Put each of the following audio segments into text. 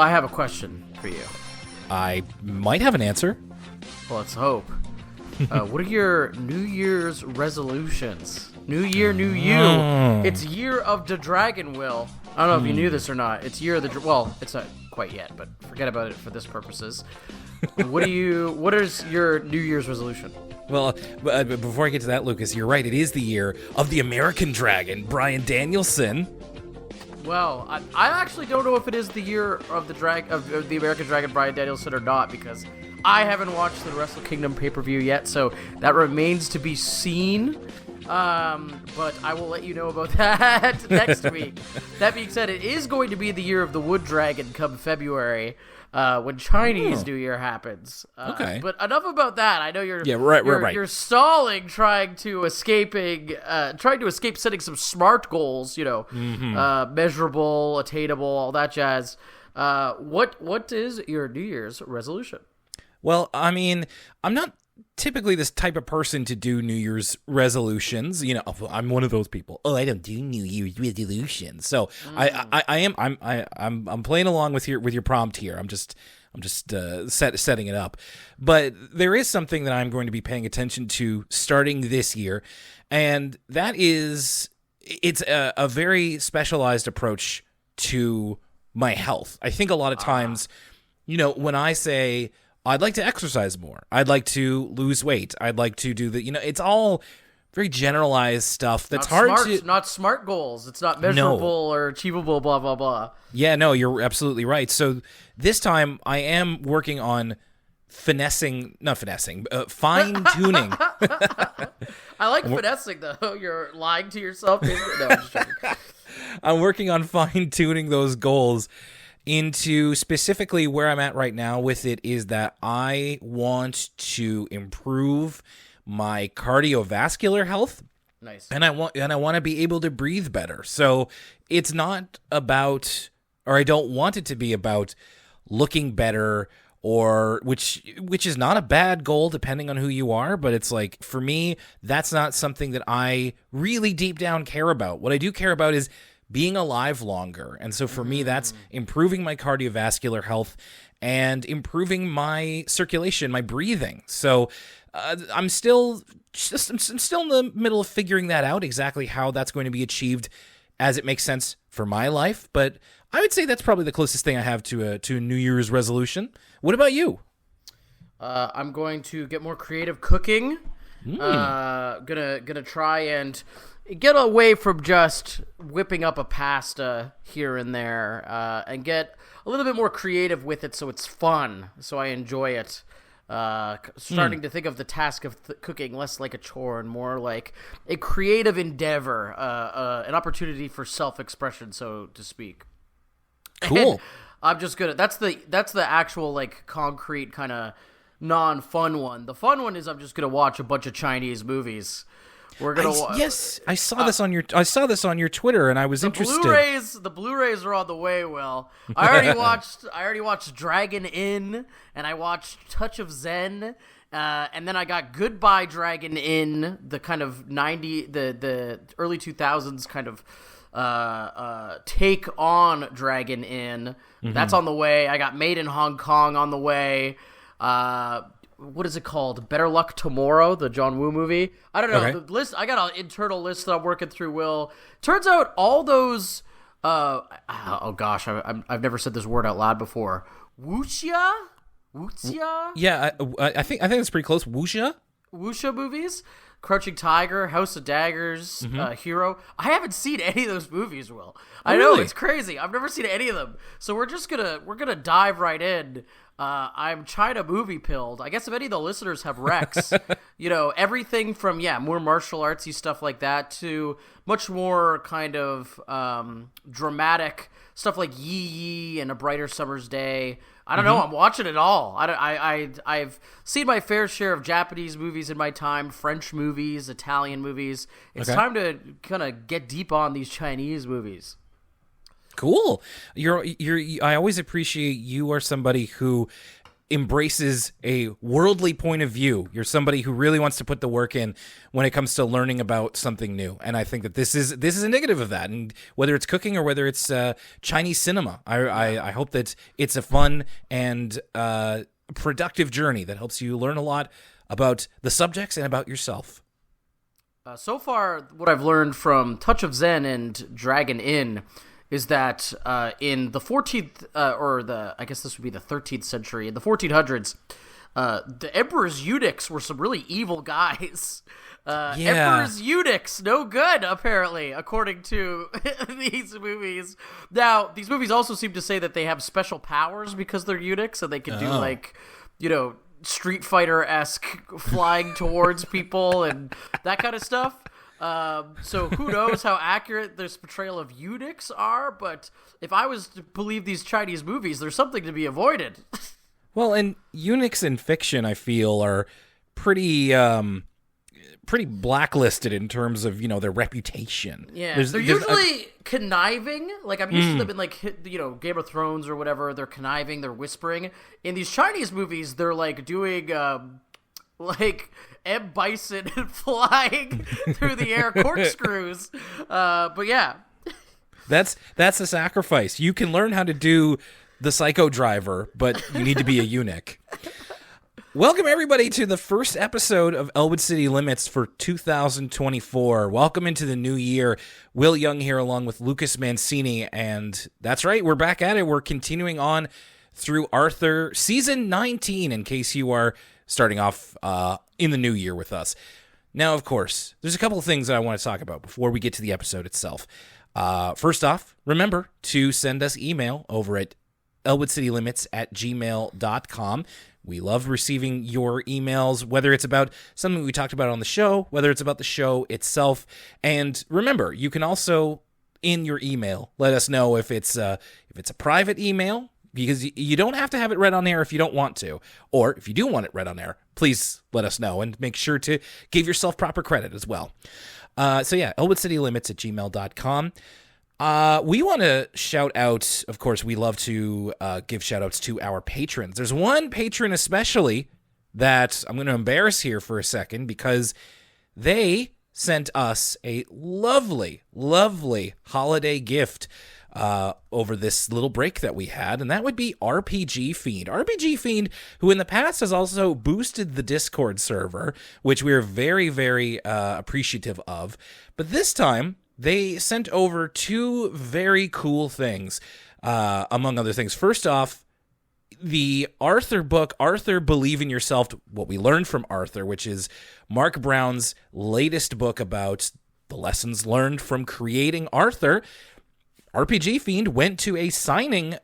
I have a question for you. I might have an answer. Well, let's hope. What are your New Year's resolutions? New year, new you. It's year of the dragon, Will. I don't know if you knew this or not. It's year of the well, it's not quite yet, but forget about it for this purposes. What is your New Year's resolution? Well, before I get to that, Lucas, you're right. It is the year of the American Dragon, Bryan Danielson. Well, I actually don't know if it is the year of the American Dragon, Bryan Danielson, or not, because I haven't watched the Wrestle Kingdom pay-per-view yet, so that remains to be seen. But I will let you know about that next week. That being said, it is going to be the year of the Wood Dragon come February, when Chinese New Year happens. Okay. But enough about that. I know you're right. You're stalling, trying to escape setting some SMART goals. Measurable, attainable, all that jazz. What is your New Year's resolution? Well, I mean, I'm not typically this type of person to do New Year's resolutions. I'm one of those people. Oh, I don't do New Year's resolutions. So I'm playing along with your prompt here. I'm just setting it up. But there is something that I'm going to be paying attention to starting this year, and that is it's a very specialized approach to my health. I think a lot of times, when I say I'd like to exercise more, I'd like to lose weight, I'd like to do it's all very generalized stuff that's not smart goals. It's not measurable or achievable, blah, blah, blah. Yeah, no, you're absolutely right. So this time I am working on fine-tuning. I like finessing, though. You're lying to yourself. No, I'm just joking. I'm working on fine-tuning those goals into specifically where I'm at right now with it is that I want to improve my cardiovascular health. Nice. And I want to be able to breathe better. So it's not about, or I don't want it to be about looking better, or which is not a bad goal depending on who you are, but it's like, for me, that's not something that I really deep down care about. What I do care about is being alive longer. And so for me, that's improving my cardiovascular health and improving my circulation, my breathing. So I'm still in the middle of figuring that out, exactly how that's going to be achieved as it makes sense for my life. But I would say that's probably the closest thing I have to a New Year's resolution. What about you? I'm going to get more creative cooking. Gonna try and get away from just whipping up a pasta here and there, and get a little bit more creative with it so it's fun, so I enjoy it. Starting to think of the task of cooking less like a chore and more like a creative endeavor, an opportunity for self-expression, so to speak. Cool. And I'm just gonna. That's the actual like concrete kind of non-fun one. The fun one is I'm just gonna watch a bunch of Chinese movies. We're gonna yes, I saw this on your Twitter, and I was interested. The Blu-rays are on the way. Will I already watched Dragon Inn, and I watched Touch of Zen, and then I got Goodbye Dragon Inn, the kind of the early 2000s kind of take on Dragon Inn. That's on the way. I got Made in Hong Kong on the way. What is it called? Better Luck Tomorrow, the John Woo movie. I don't know. Okay. The list. I got an internal list that I'm working through. Will, turns out all those. Oh gosh, I've never said this word out loud before. Wuxia. Yeah, I think that's pretty close. Wuxia movies. Crouching Tiger, House of Daggers, Hero. I haven't seen any of those movies, Will. I know, it's crazy. I've never seen any of them. So we're gonna dive right in. I'm China movie pilled. I guess if any of the listeners have recs, everything from more martial artsy stuff like that to much more kind of dramatic stuff like Yi Yi and A Brighter Summer's Day. I don't know. I'm watching it all. I've seen my fair share of Japanese movies in my time, French movies, Italian movies. It's time to kind of get deep on these Chinese movies. Cool. I always appreciate you are somebody who embraces a worldly point of view. You're somebody who really wants to put the work in when it comes to learning about something new. And I think that this is indicative of that. And whether it's cooking or whether it's Chinese cinema, I hope that it's a fun and productive journey that helps you learn a lot about the subjects and about yourself. So far, what I've learned from Touch of Zen and Dragon Inn is that in the 14th, I guess this would be the 13th century, in the 1400s, the emperor's eunuchs were some really evil guys. Emperor's eunuchs, no good, apparently, according to these movies. Now, these movies also seem to say that they have special powers because they're eunuchs, and they can do, Street Fighter-esque flying towards people and that kind of stuff. So who knows how accurate this portrayal of eunuchs are, but if I was to believe these Chinese movies, there's something to be avoided. Well, and eunuchs in fiction, I feel, are pretty blacklisted in terms of, their reputation. Yeah, they're usually conniving. Like, I'm used to them in, like, Game of Thrones or whatever. They're conniving, they're whispering. In these Chinese movies, they're, like, doing, M. Bison flying through the air corkscrews. But yeah. That's a sacrifice. You can learn how to do the Psycho Driver, but you need to be a eunuch. Welcome, everybody, to the first episode of Elwood City Limits for 2024. Welcome into the new year. Will Young here along with Lucas Mancini, and that's right, we're back at it. We're continuing on through Arthur Season 19, in case you are starting off in the new year with us. Now, of course, there's a couple of things that I want to talk about before we get to the episode itself. First off, remember to send us email over at elwoodcitylimits@gmail.com. We love receiving your emails, whether it's about something we talked about on the show, whether it's about the show itself. And remember, you can also, in your email, let us know if it's a private email, because you don't have to have it read on air if you don't want to. Or if you do want it read on air, please let us know and make sure to give yourself proper credit as well. So yeah, elwoodcitylimits@gmail.com. We want to shout out, of course, we love to give shout outs to our patrons. There's one patron especially that I'm going to embarrass here for a second because they sent us a lovely, lovely holiday gift over this little break that we had, and that would be RPG Fiend. RPG Fiend, who in the past has also boosted the Discord server, which we're very, very appreciative of. But this time, they sent over two very cool things, among other things. First off, the Arthur book, Arthur Believe in Yourself, What We Learned from Arthur, which is Mark Brown's latest book about the lessons learned from creating Arthur. RPG Fiend went to a signing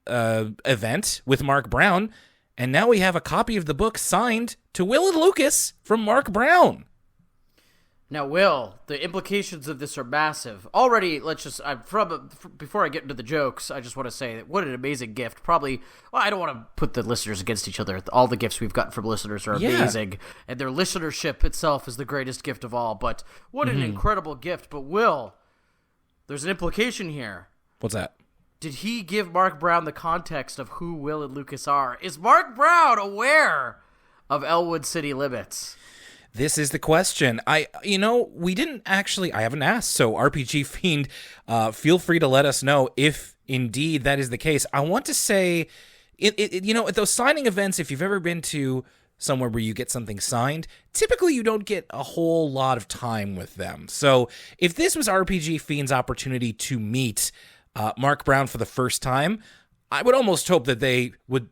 event with Mark Brown, and now we have a copy of the book signed to Will and Lucas from Mark Brown. Now, Will, the implications of this are massive. Already, before I get into the jokes, I just want to say that what an amazing gift. Probably, well, I don't want to put the listeners against each other. All the gifts we've gotten from listeners are amazing, and their listenership itself is the greatest gift of all. But what an incredible gift. But Will, there's an implication here. What's that? Did he give Mark Brown the context of who Will and Lucas are? Is Mark Brown aware of Elwood City Limits? This is the question. I haven't asked, so RPG Fiend, feel free to let us know if indeed that is the case. I want to say, at those signing events, if you've ever been to somewhere where you get something signed, typically you don't get a whole lot of time with them. So if this was RPG Fiend's opportunity to meet Mark Brown for the first time, I would almost hope that they would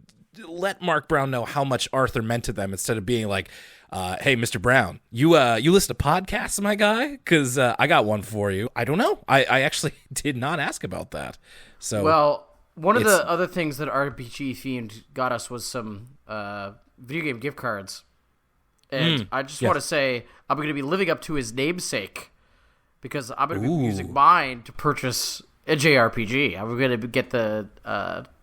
let Mark Brown know how much Arthur meant to them instead of being like, hey, Mr. Brown, you listen to podcasts, my guy? Because I got one for you. I don't know. I actually did not ask about that. So, well, one of the other things that RPG Fiend got us was some video game gift cards. And I just want to say I'm going to be living up to his namesake because I'm going to be using mine to purchase a JRPG. I'm going to get the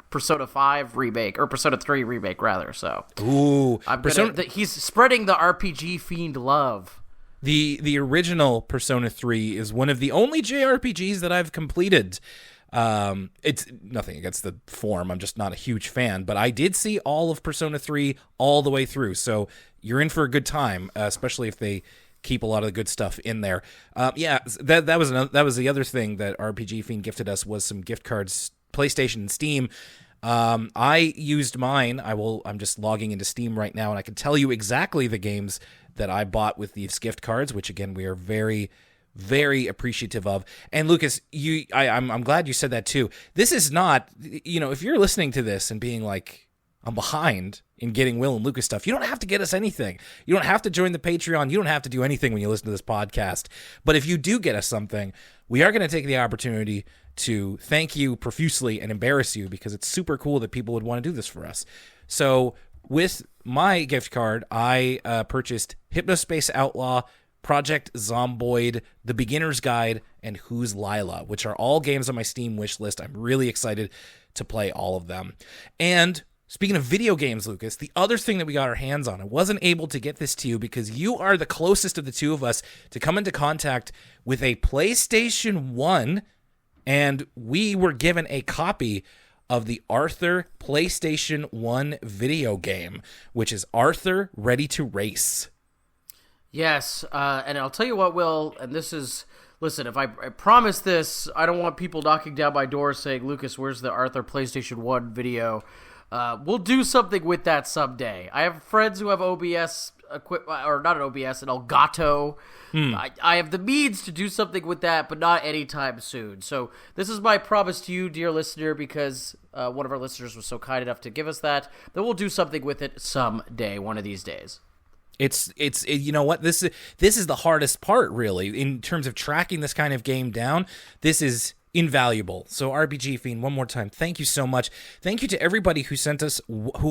Persona 5 remake, or Persona 3 remake, rather. So, he's spreading the RPG Fiend love. The original Persona 3 is one of the only JRPGs that I've completed. It's nothing against the form. I'm just not a huge fan, but I did see all of Persona 3 all the way through. So you're in for a good time, especially if they keep a lot of the good stuff in there. That was the other thing that RPG Fiend gifted us, was some gift cards, PlayStation and Steam. I used mine. I'm just logging into Steam right now, and I can tell you exactly the games that I bought with these gift cards, which again, we are very, very appreciative of. And Lucas, I'm glad you said that too. This is not, if you're listening to this and being like, I'm behind in getting Will and Lucas stuff, you don't have to get us anything. You don't have to join the Patreon. You don't have to do anything when you listen to this podcast. But if you do get us something, we are going to take the opportunity to thank you profusely and embarrass you, because it's super cool that people would want to do this for us. So with my gift card, I purchased Hypnospace Outlaw, Project Zomboid, The Beginner's Guide, and Who's Lila, which are all games on my Steam wish list. I'm really excited to play all of them. And speaking of video games, Lucas, the other thing that we got our hands on, I wasn't able to get this to you because you are the closest of the two of us to come into contact with a PlayStation 1, and we were given a copy of the Arthur PlayStation 1 video game, which is Arthur Ready to Race. Yes, and I'll tell you what, Will, and this is... Listen, if I promise this, I don't want people knocking down my door saying, Lucas, where's the Arthur PlayStation 1 video? We'll do something with that someday. I have friends who have OBS equipment, or not an OBS, an Elgato. I have the means to do something with that, but not anytime soon. So this is my promise to you, dear listener, because one of our listeners was so kind enough to give us that we'll do something with it someday, one of these days. It's you know what, this is the hardest part, really, in terms of tracking this kind of game down. This is invaluable. So RPG Fiend, one more time, thank you so much. Thank you to everybody who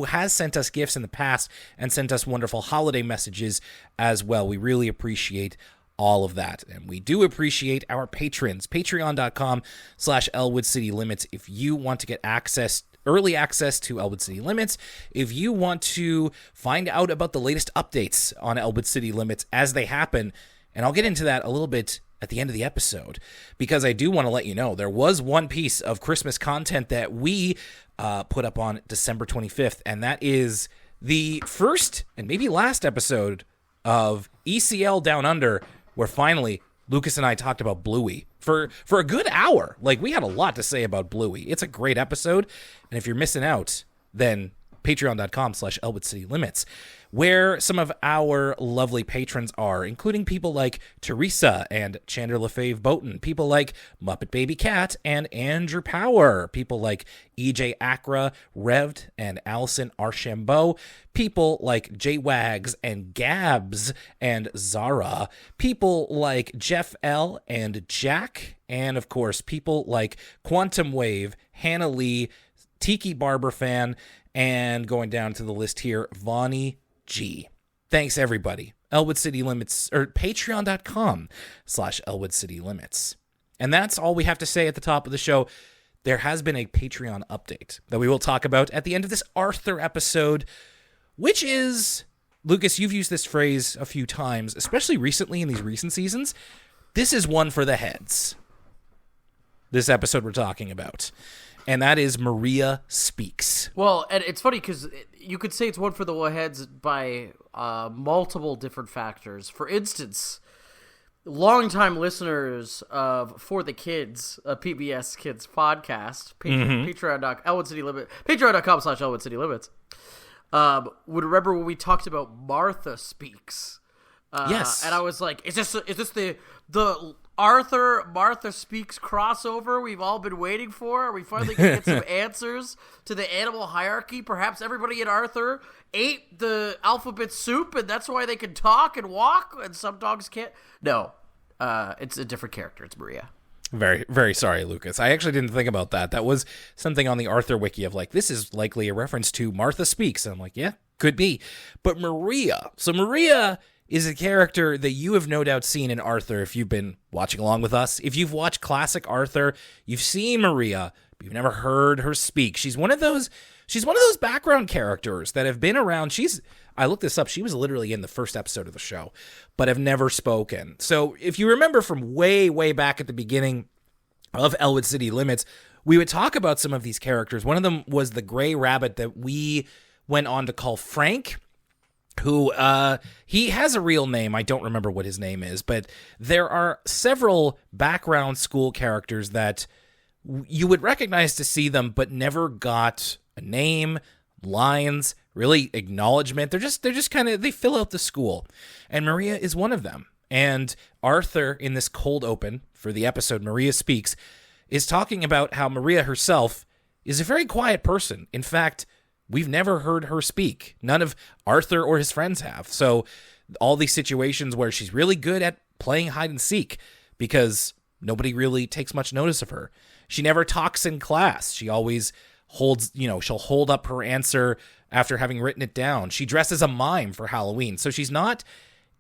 has sent us gifts in the past and sent us wonderful holiday messages as well. We really appreciate all of that. And we do appreciate our patrons. Patreon.com/Elwood City Limits. If you want to get early access to Elwood City Limits, if you want to find out about the latest updates on Elwood City Limits as they happen, and I'll get into that a little bit at the end of the episode, because I do want to let you know there was one piece of Christmas content that we put up on December 25th, and that is the first and maybe last episode of ECL Down Under, where finally Lucas and I talked about Bluey for a good hour. Like, we had a lot to say about Bluey. It's a great episode, and if you're missing out, then patreon.com/Elwood City Limits, where some of our lovely patrons are, including people like Teresa and Chandler LaFave Boaton, people like Muppet Baby Cat and Andrew Power, people like EJ Acra, Revd, and Allison Archambault, people like J Wags and Gabs and Zara, people like Jeff L. and Jack, and of course, people like Quantum Wave, Hannah Lee, Tiki Barber Fan, and going down to the list here, Vonnie G. Thanks, everybody. Elwood City Limits, or patreon.com/Elwood City Limits. And that's all we have to say at the top of the show. There has been a Patreon update that we will talk about at the end of this Arthur episode, which is, Lucas, you've used this phrase a few times, especially recently in these recent seasons. This is one for the heads. This episode we're talking about. And that is Maria Speaks. Well, and it's funny because you could say it's one for the heads by multiple different factors. For instance, longtime listeners of For the Kids, a PBS Kids podcast, patreon.com/Elwood City Limits, would remember when we talked about Martha Speaks. Yes. And I was like, is this the Martha Speaks crossover we've all been waiting for? Are we finally going to get some answers to the animal hierarchy? Perhaps everybody in Arthur ate the alphabet soup, and that's why they can talk and walk, and some dogs can't? No, it's a different character. It's Maria. Very, very sorry, Lucas. I actually didn't think about that. That was something on the Arthur wiki of like, this is likely a reference to Martha Speaks. And I'm like, yeah, could be. But Maria. So Maria is a character that you have no doubt seen in Arthur if you've been watching along with us. If you've watched classic Arthur, you've seen Maria, but you've never heard her speak. She's one of those background characters that have been around. I looked this up. She was literally in the first episode of the show, but have never spoken. So if you remember from way, way back at the beginning of Elwood City Limits, we would talk about some of these characters. One of them was the gray rabbit that we went on to call Frank, who he has a real name. I don't remember what his name is, but there are several background school characters that you would recognize to see them, but never got a name, lines, really acknowledgement. They're just kind of, they fill out the school. And Maria is one of them. And Arthur, in this cold open for the episode Maria Speaks, is talking about how Maria herself is a very quiet person. In fact, we've never heard her speak. None of Arthur or his friends have. So all these situations where she's really good at playing hide and seek because nobody really takes much notice of her. She never talks in class. She always holds, she'll hold up her answer after having written it down. She dresses a mime for Halloween. So she's not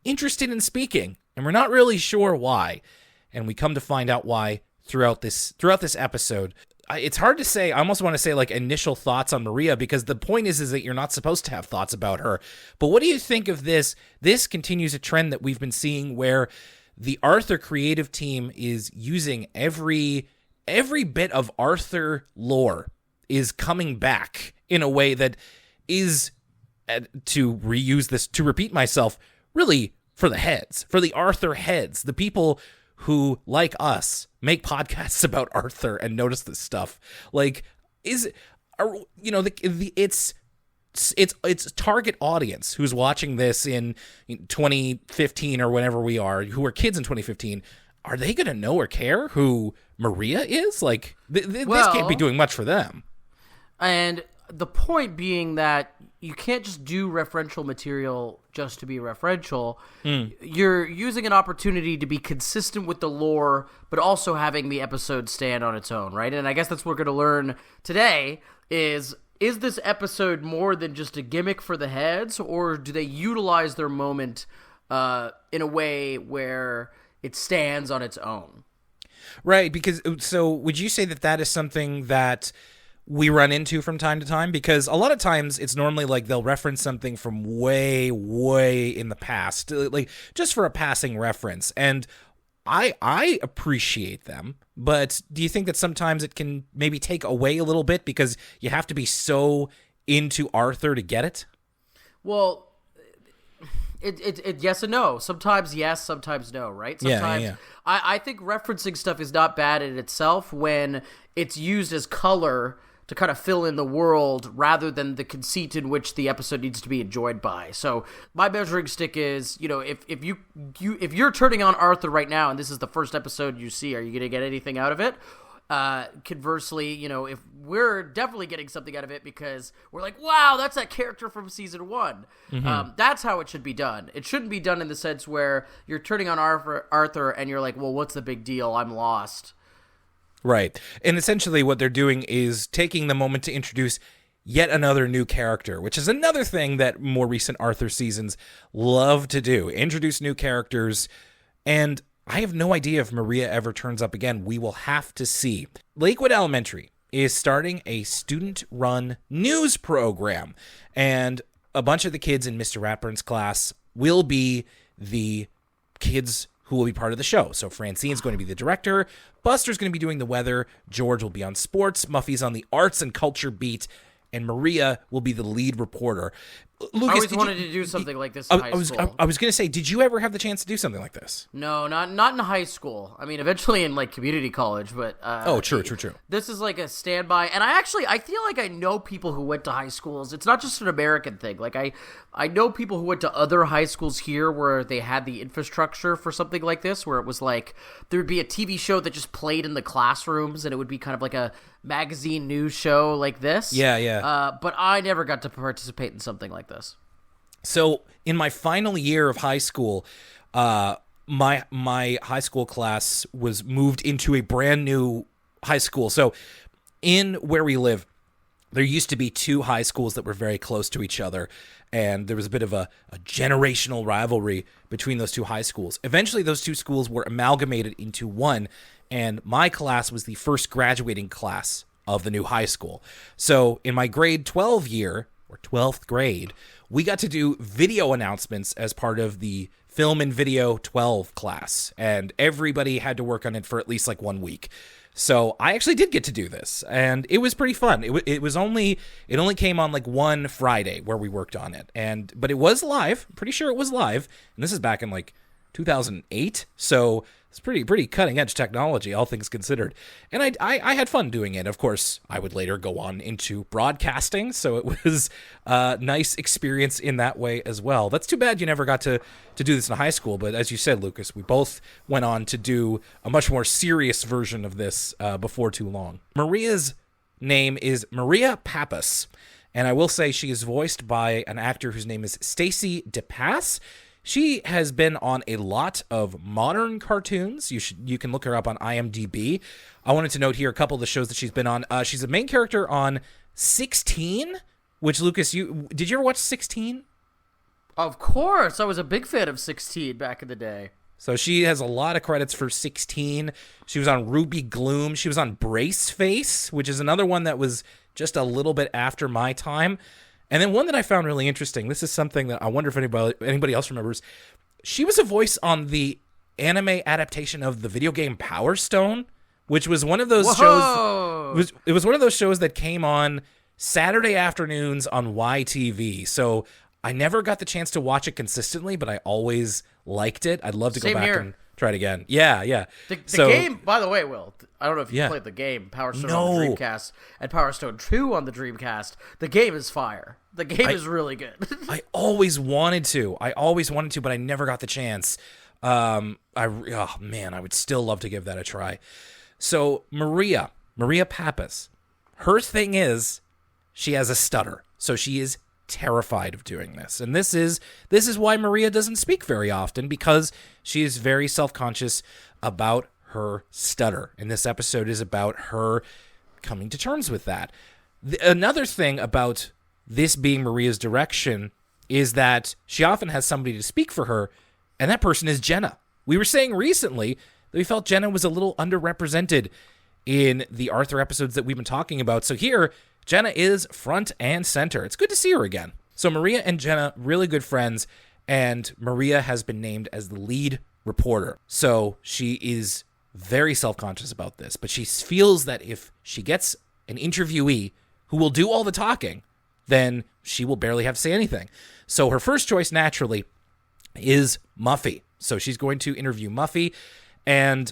interested in speaking, and we're not really sure why. And we come to find out why throughout this episode. It's hard to say. I almost want to say like initial thoughts on Maria, because the point is that you're not supposed to have thoughts about her. But what do you think of this? This continues a trend that we've been seeing where the Arthur creative team is using every bit of Arthur lore is coming back in a way that is, to repeat myself, really for the heads, for the Arthur heads, the people who, like us, make podcasts about Arthur and notice this stuff. Like, it's target audience who's watching this in 2015 or whenever we are, who are kids in 2015. Are they going to know or care who Maria is? Like, this can't be doing much for them. And the point being that you can't just do referential material just to be referential. You're using an opportunity to be consistent with the lore, but also having the episode stand on its own, right? And I guess that's what we're going to learn today is this episode more than just a gimmick for the heads, or do they utilize their moment in a way where it stands on its own? Right, because so would you say that is something that we run into from time to time? Because a lot of times it's normally like they'll reference something from way, way in the past, like just for a passing reference. And I appreciate them, but do you think that sometimes it can maybe take away a little bit because you have to be so into Arthur to get it? Well, it yes and no. Sometimes yes, sometimes no, right? Sometimes yeah. I think referencing stuff is not bad in itself when it's used as color to kind of fill in the world rather than the conceit in which the episode needs to be enjoyed by. So my measuring stick is, if you're turning on Arthur right now and this is the first episode you see, are you going to get anything out of it? Conversely, if we're definitely getting something out of it because we're like, wow, that's that character from season 1. Mm-hmm. That's how it should be done. It shouldn't be done in the sense where you're turning on Arthur and you're like, well, what's the big deal? I'm lost. Right. And essentially what they're doing is taking the moment to introduce yet another new character, which is another thing that more recent Arthur seasons love to do. Introduce new characters. And I have no idea if Maria ever turns up again. We will have to see. Lakewood Elementary is starting a student-run news program. And a bunch of the kids in Mr. Ratburn's class will be the kids who will be part of the show. So Francine's going to be the director, Buster's going to be doing the weather, George will be on sports, Muffy's on the arts and culture beat, and Maria will be the lead reporter. Lucas, I always wanted to do something like this in high school. I was going to say, did you ever have the chance to do something like this? No, not in high school. I mean, eventually in like community college, but true. This is like a standby, and I feel like I know people who went to high schools. It's not just an American thing. Like I know people who went to other high schools here where they had the infrastructure for something like this, where it was like there would be a TV show that just played in the classrooms, and it would be kind of like a magazine news show like this. Yeah. But I never got to participate in something like this. So in my final year of high school, my high school class was moved into a brand new high school. So in where we live, there used to be two high schools that were very close to each other, and there was a bit of a generational rivalry between those two high schools. Eventually, those two schools were amalgamated into one, and my class was the first graduating class of the new high school. So in my grade 12 year, or 12th grade, we got to do video announcements as part of the Film and Video 12 class, and everybody had to work on it for at least like 1 week. So I actually did get to do this, and it was pretty fun. It only came on like one Friday where we worked on it, but it was live. I'm pretty sure it was live, and this is back in like 2008. So it's pretty cutting edge technology, all things considered. And I had fun doing it. Of course, I would later go on into broadcasting, so it was a nice experience in that way as well. That's too bad you never got to do this in high school, but as you said, Lucas, we both went on to do a much more serious version of this before too long. Maria's name is Maria Pappas, and I will say she is voiced by an actor whose name is Stacey DePass. She has been on a lot of modern cartoons. You can look her up on IMDb. I wanted to note here a couple of the shows that she's been on. She's a main character on 16, which, Lucas, did you ever watch 16? Of course. I was a big fan of 16 back in the day. So she has a lot of credits for 16. She was on Ruby Gloom. She was on Brace Face, which is another one that was just a little bit after my time. And then one that I found really interesting, this is something that I wonder if anybody else remembers. She was a voice on the anime adaptation of the video game Power Stone, which was one of those shows. It was one of those shows that came on Saturday afternoons on YTV. So I never got the chance to watch it consistently, but I always liked it. I'd love to go back and try it again. Yeah. The game, by the way, Will, I don't know if you played the game, Power Stone on the Dreamcast, and Power Stone 2 on the Dreamcast. The game is fire. The game is really good. I always wanted to, but I never got the chance. I would still love to give that a try. So Maria Pappas, her thing is she has a stutter. So she is terrified of doing this. And this is why Maria doesn't speak very often, because she is very self-conscious about her stutter. And this episode is about her coming to terms with that. Another thing about this being Maria's direction is that she often has somebody to speak for her, and that person is Jenna. We were saying recently that we felt Jenna was a little underrepresented in the Arthur episodes that we've been talking about. So here, Jenna is front and center. It's good to see her again. So Maria and Jenna, really good friends, and Maria has been named as the lead reporter. So she is very self-conscious about this, but she feels that if she gets an interviewee who will do all the talking, then she will barely have to say anything. So her first choice, naturally, is Muffy. So she's going to interview Muffy, and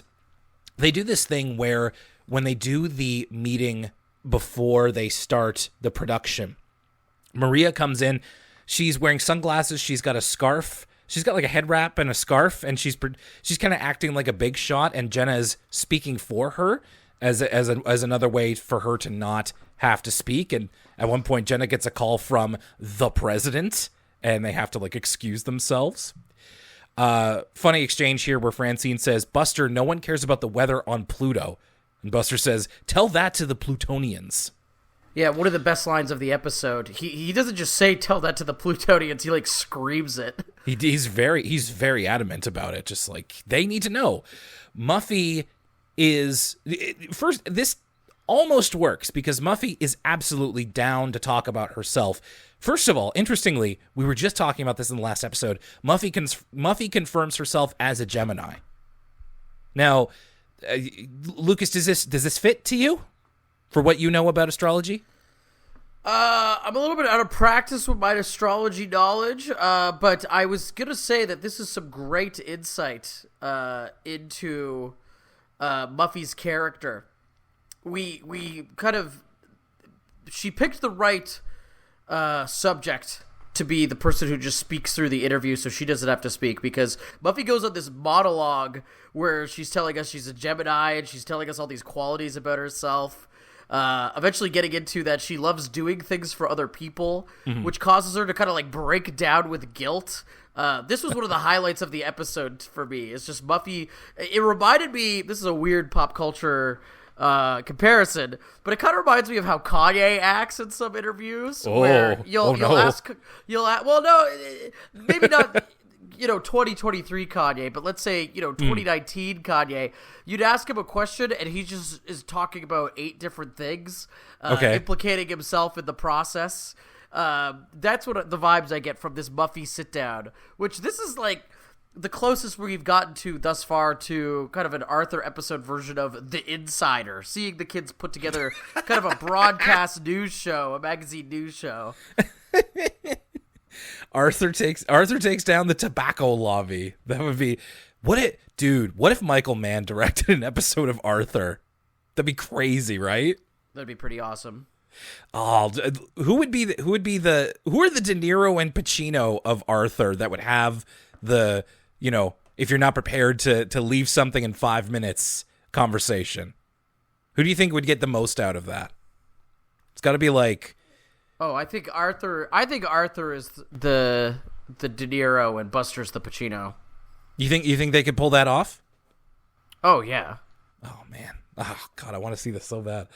they do this thing where when they do the meeting before they start the production, Maria comes in. She's wearing sunglasses. She's got a scarf. She's got like a head wrap and a scarf, and she's kind of acting like a big shot, and Jenna is speaking for her as another way for her to not have to speak. And at one point, Jenna gets a call from the president, and they have to like excuse themselves. Funny exchange here where Francine says, "Buster, no one cares about the weather on Pluto." And Buster says, "Tell that to the Plutonians." Yeah, one of the best lines of the episode. He doesn't just say "tell that to the Plutonians." He like screams it. He's very adamant about it. Just like they need to know. Muffy is first. This almost works because Muffy is absolutely down to talk about herself. First of all, interestingly, we were just talking about this in the last episode. Muffy confirms herself as a Gemini. Now, Lucas, does this fit to you for what you know about astrology? I'm a little bit out of practice with my astrology knowledge, but I was gonna say that this is some great insight into Muffy's character. We kind of, she picked the right subject to be the person who just speaks through the interview, so she doesn't have to speak, because Muffy goes on this monologue where she's telling us she's a Gemini, and she's telling us all these qualities about herself, eventually getting into that she loves doing things for other people, which causes her to kind of like break down with guilt. This was one of the highlights of the episode for me. It's just Muffy. It reminded me, this is a weird pop culture comparison, but it kind of reminds me of how Kanye acts in some interviews, where you'll ask, well, no, maybe not, 2023 Kanye, but let's say, 2019 Kanye, you'd ask him a question and he just is talking about 8 different things, implicating himself in the process. That's what the vibes I get from this Muffy sit down, which this is like, the closest we've gotten to thus far to kind of an Arthur episode version of The Insider, seeing the kids put together kind of a broadcast news show, a magazine news show. Arthur takes down the tobacco lobby. That would be what if Michael Mann directed an episode of Arthur? That'd be crazy, right? That'd be pretty awesome. Oh, who are the De Niro and Pacino of Arthur that would have the, if you're not prepared to leave something in 5 minutes conversation? Who do you think would get the most out of that? It's got to be like... Oh, I think Arthur is the De Niro and Buster's the Pacino. You think they could pull that off? Oh, yeah. Oh, man. Oh, God, I want to see this so bad.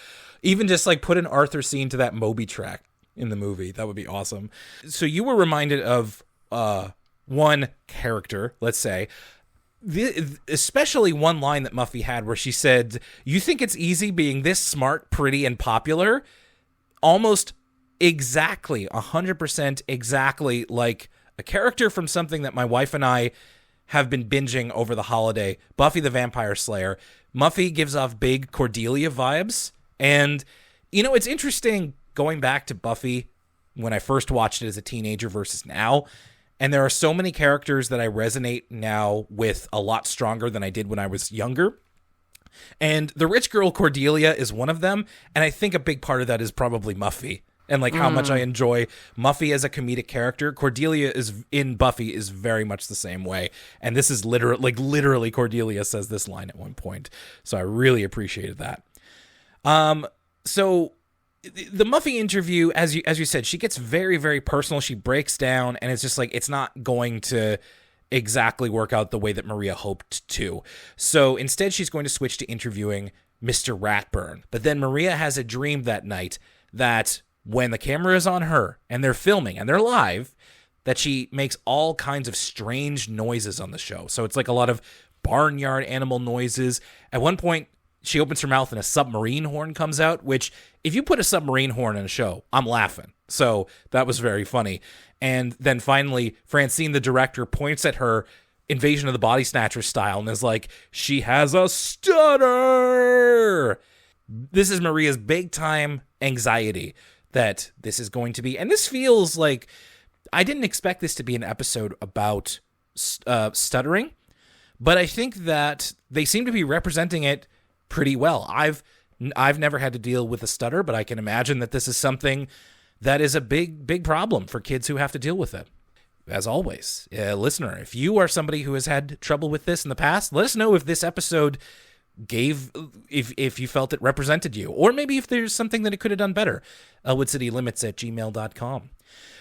Even just like put an Arthur scene to that Moby track in the movie. That would be awesome. So you were reminded of one character, let's say, especially one line that Muffy had where she said, "You think it's easy being this smart, pretty, and popular?" Almost exactly, 100% exactly like a character from something that my wife and I have been binging over the holiday, Buffy the Vampire Slayer. Muffy gives off big Cordelia vibes. And, it's interesting going back to Buffy when I first watched it as a teenager versus now. And there are so many characters that I resonate now with a lot stronger than I did when I was younger. And the rich girl Cordelia is one of them. And I think a big part of that is probably Muffy. And like how much I enjoy Muffy as a comedic character. Cordelia in Buffy is very much the same way. And this is literally Cordelia says this line at one point. So I really appreciated that. So the Muffy interview, as you said, she gets very, very personal. She breaks down and it's just like, it's not going to exactly work out the way that Maria hoped to. So instead she's going to switch to interviewing Mr. Ratburn. But then Maria has a dream that night that when the camera is on her and they're filming and they're live, that she makes all kinds of strange noises on the show. So it's like a lot of barnyard animal noises. At one point, she opens her mouth and a submarine horn comes out, which if you put a submarine horn in a show, I'm laughing. So that was very funny. And then finally, Francine, the director, points at her Invasion of the Body Snatchers style and is like, "She has a stutter." This is Maria's big time anxiety that this is going to be. And this feels like, I didn't expect this to be an episode about stuttering, but I think that they seem to be representing it pretty well. I've never had to deal with a stutter, but I can imagine that this is something that is a big problem for kids who have to deal with it. As always, listener, if you are somebody who has had trouble with this in the past, let us know if this episode if you felt it represented you, or maybe if there's something that it could have done better. ElwoodCityLimits@gmail.com.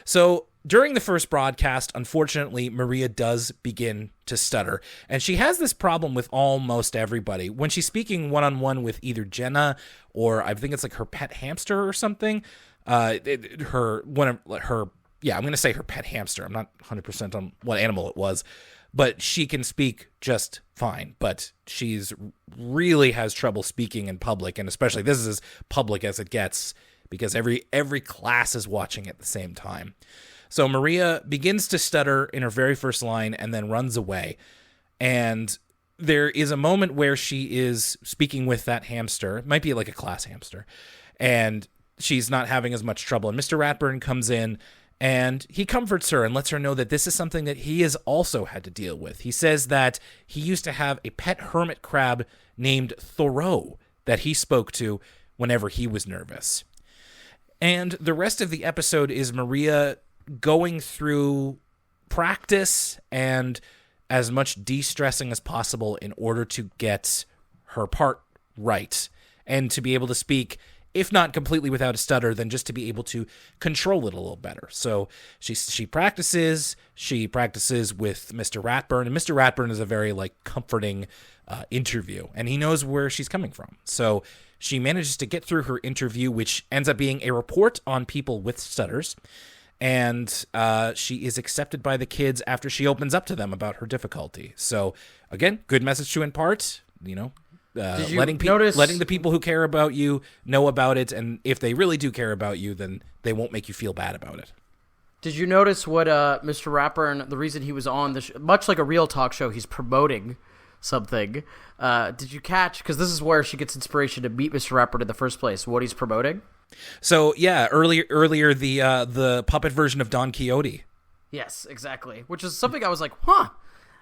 So during the first broadcast, unfortunately, Maria does begin to stutter. And she has this problem with almost everybody. When she's speaking one-on-one with either Jenna or I think it's like her pet hamster or something, I'm going to say her pet hamster. I'm not 100% on what animal it was. But she can speak just fine. But she's really has trouble speaking in public. And especially this is as public as it gets because every class is watching at the same time. So Maria begins to stutter in her very first line and then runs away. And there is a moment where she is speaking with that hamster. It might be like a class hamster. And she's not having as much trouble. And Mr. Ratburn comes in and he comforts her and lets her know that this is something that he has also had to deal with. He says that he used to have a pet hermit crab named Thoreau that he spoke to whenever he was nervous. And the rest of the episode is Maria going through practice and as much de-stressing as possible in order to get her part right and to be able to speak, if not completely without a stutter, then just to be able to control it a little better. So she practices with Mr. Ratburn, and Mr. Ratburn is a very comforting interview, and he knows where she's coming from. So she manages to get through her interview, which ends up being a report on people with stutters. And she is accepted by the kids after she opens up to them about her difficulty. So again, good message to impart, letting the people who care about you know about it. And if they really do care about you, then they won't make you feel bad about it. Did you notice what Mr. Ratburn, the reason he was on the much like a real talk show, he's promoting something. Did you catch? Because this is where she gets inspiration to meet Mr. Ratburn in the first place. What he's promoting. So yeah, earlier the puppet version of Don Quixote. Yes, exactly. Which is something I was like, huh,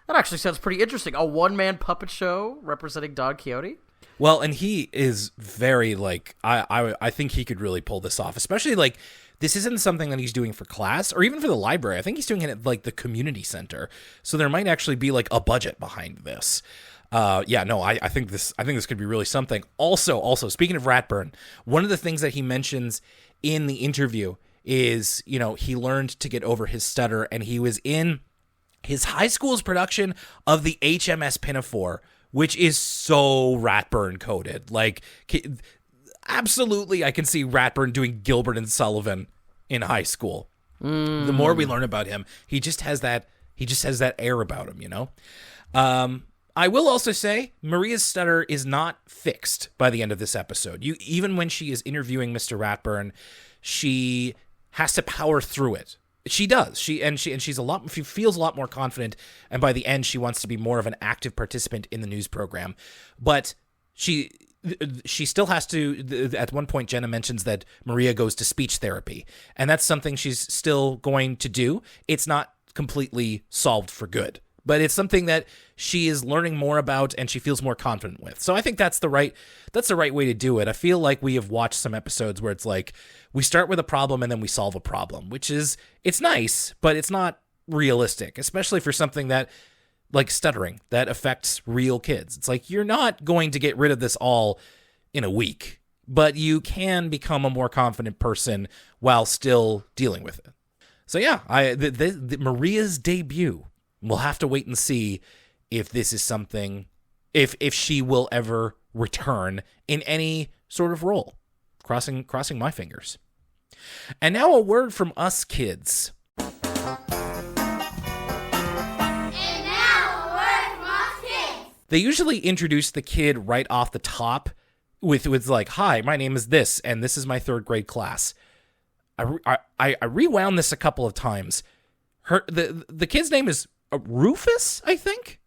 that actually sounds pretty interesting. A one-man puppet show representing Don Quixote. Well, and he is very like I think he could really pull this off, especially like. This isn't something that he's doing for class or even for the library. I think he's doing it at like the community center. So there might actually be like a budget behind this. I think this could be really something. Also, speaking of Ratburn, one of the things that he mentions in the interview is, he learned to get over his stutter, and he was in his high school's production of the HMS Pinafore, which is so Ratburn coded. Like, absolutely, I can see Ratburn doing Gilbert and Sullivan in high school. The more we learn about him, he just has that air about him, I will also say Maria's stutter is not fixed by the end of this episode. Even when she is interviewing Mr. Ratburn, she has to power through it. She does. She feels a lot more confident, and by the end she wants to be more of an active participant in the news program. But she still has to, at one point Jenna mentions that Maria goes to speech therapy, and that's something she's still going to do. It's not completely solved for good, but it's something that she is learning more about and she feels more confident with. So I think that's the right way to do it. I feel like we have watched some episodes where it's like we start with a problem and then we solve a problem, it's nice, but it's not realistic, especially for something that like stuttering that affects real kids. It's like, you're not going to get rid of this all in a week, but you can become a more confident person while still dealing with it. So yeah, Maria's debut, we'll have to wait and see if this is something, if she will ever return in any sort of role. Crossing my fingers. And now a word from us kids. They usually introduce the kid right off the top with like, "Hi, my name is this, and this is my third grade class." I rewound this a couple of times. The kid's name is Rufus, I think.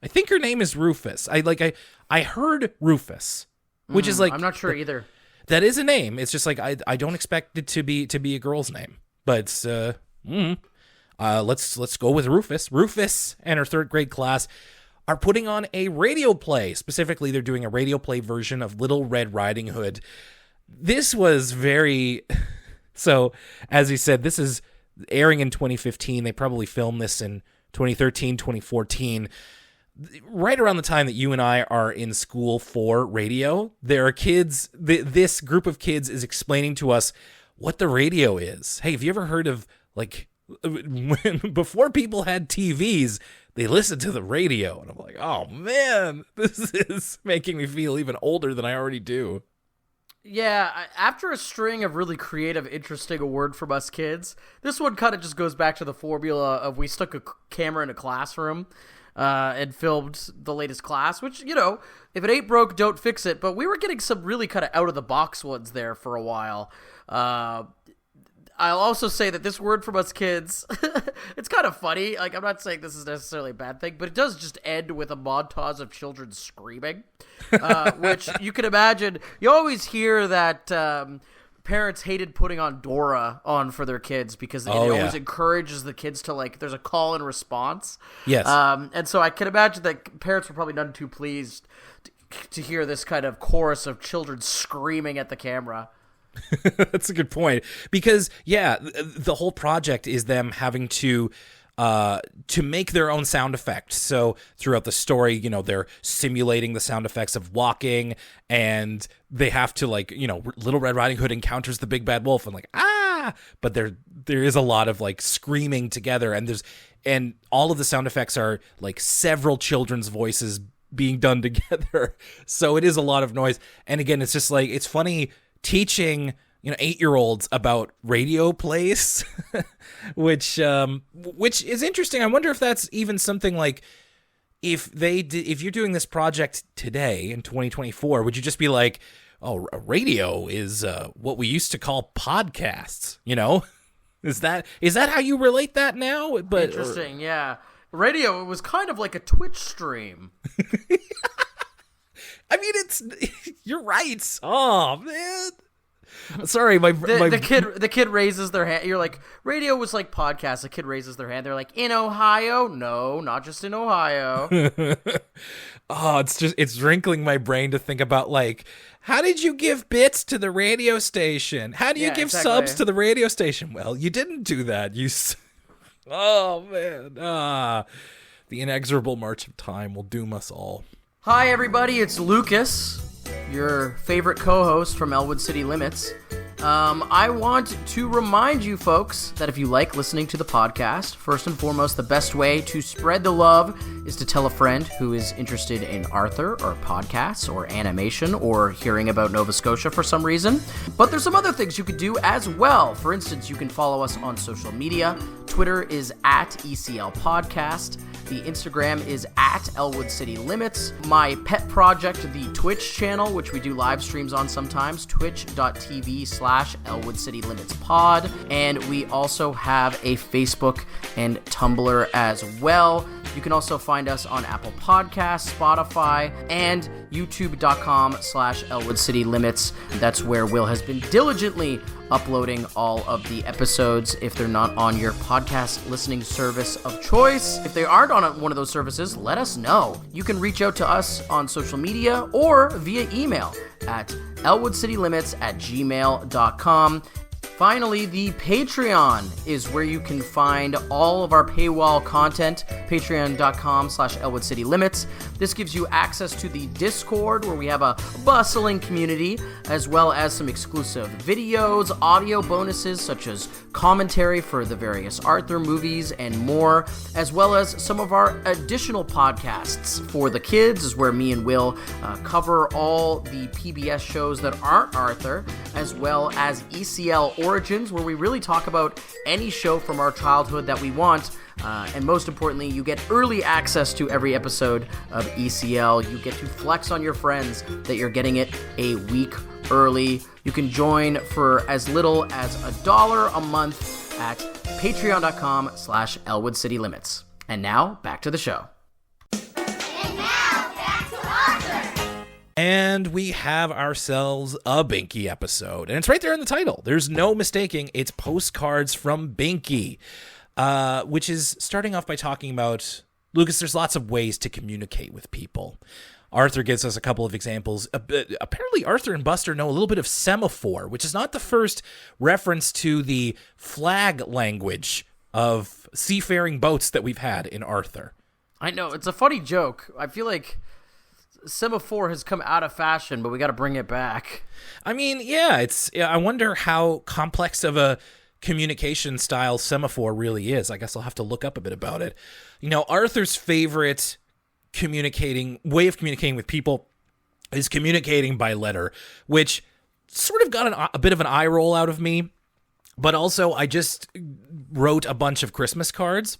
I think her name is Rufus. I heard Rufus, which is like, I'm not sure either. That is a name. It's just like I don't expect it to be a girl's name, but let's go with Rufus. Rufus and her third grade class are putting on a radio play. Specifically, they're doing a radio play version of Little Red Riding Hood. This was very... So, as he said, this is airing in 2015. They probably filmed this in 2013, 2014. Right around the time that you and I are in school for radio, there are kids... This group of kids is explaining to us what the radio is. Hey, have you ever heard of, like... before people had TVs, they listened to the radio, and I'm like, oh man, this is making me feel even older than I already do. Yeah, after a string of really creative, interesting award from us kids, this one kind of just goes back to the formula of we stuck a camera in a classroom and filmed the latest class, which, if it ain't broke, don't fix it. But we were getting some really kind of out-of-the-box ones there for a while. I'll also say that this word from us kids, it's kind of funny. Like, I'm not saying this is necessarily a bad thing, but it does just end with a montage of children screaming, which you can imagine. You always hear that parents hated putting on Dora on for their kids because it always encourages the kids to, like, there's a call and response. Yes. And so I can imagine that parents were probably none too pleased to hear this kind of chorus of children screaming at the camera. That's a good point, because the whole project is them having to make their own sound effects. So throughout the story, they're simulating the sound effects of walking, and they have to, like, Little Red Riding Hood encounters the big bad wolf and like, but there is a lot of like screaming together, and all of the sound effects are like several children's voices being done together. So it is a lot of noise. And again, it's just like, it's funny teaching 8-year-olds about radio plays, which is interesting. I wonder if that's even something like, if you're doing this project today in 2024, would you just be like, oh, a radio is what we used to call podcasts, Is that how you relate that now? But interesting, yeah. Radio, it was kind of like a Twitch stream. I mean, you're right. Oh man. Sorry, the kid raises their hand. You're like, radio was like podcast. The kid raises their hand. They're like, in Ohio? No, not just in Ohio. Oh, it's wrinkling my brain to think about, like, how did you give bits to the radio station? How do you give subs to the radio station? Well, you didn't do that. Oh man. The inexorable march of time will doom us all. Hi everybody, it's Lucas, your favorite co-host from Elwood City Limits. I want to remind you folks that if you like listening to the podcast, first and foremost, the best way to spread the love is to tell a friend who is interested in Arthur or podcasts or animation or hearing about Nova Scotia for some reason. But there's some other things you could do as well. For instance, you can follow us on social media. Twitter is at ECL Podcast. The Instagram is at Elwood City Limits. My pet project, the Twitch channel, which we do live streams on sometimes, twitch.tv/Elwood City Limits Pod. And we also have a Facebook and Tumblr as well. You can also find us on Apple Podcasts, Spotify, and youtube.com/Elwood City Limits. That's where Will has been diligently uploading all of the episodes if they're not on your podcast listening service of choice. If they aren't on one of those services, let us know. You can reach out to us on social media or via email at elwoodcitylimits@gmail.com. Finally, the Patreon is where you can find all of our paywall content, patreon.com/Elwood City Limits. This gives you access to the Discord, where we have a bustling community, as well as some exclusive videos, audio bonuses, such as commentary for the various Arthur movies and more, as well as some of our additional podcasts. For the kids is where me and Will cover all the PBS shows that aren't Arthur, as well as ECL Origins, where we really talk about any show from our childhood that we want. And most importantly, you get early access to every episode of ECL. You get to flex on your friends that you're getting it a week early. You can join for as little as $1 a month at patreon.com/Elwood City Limits. And now, back to the show. And now, back to Arthur. And we have ourselves a Binky episode. And it's right there in the title. There's no mistaking. It's Postcards from Binky. Which is starting off by talking about, Lucas, there's lots of ways to communicate with people. Arthur gives us a couple of examples. Apparently, Arthur and Buster know a little bit of semaphore, which is not the first reference to the flag language of seafaring boats that we've had in Arthur. I know, it's a funny joke. I feel like semaphore has come out of fashion, but we got to bring it back. I mean, yeah, I wonder how complex of a communication style semaphore really is. I guess I'll have to look up a bit about it. You know, Arthur's favorite way of communicating with people is communicating by letter, which sort of got a bit of an eye roll out of me. But also, I just wrote a bunch of Christmas cards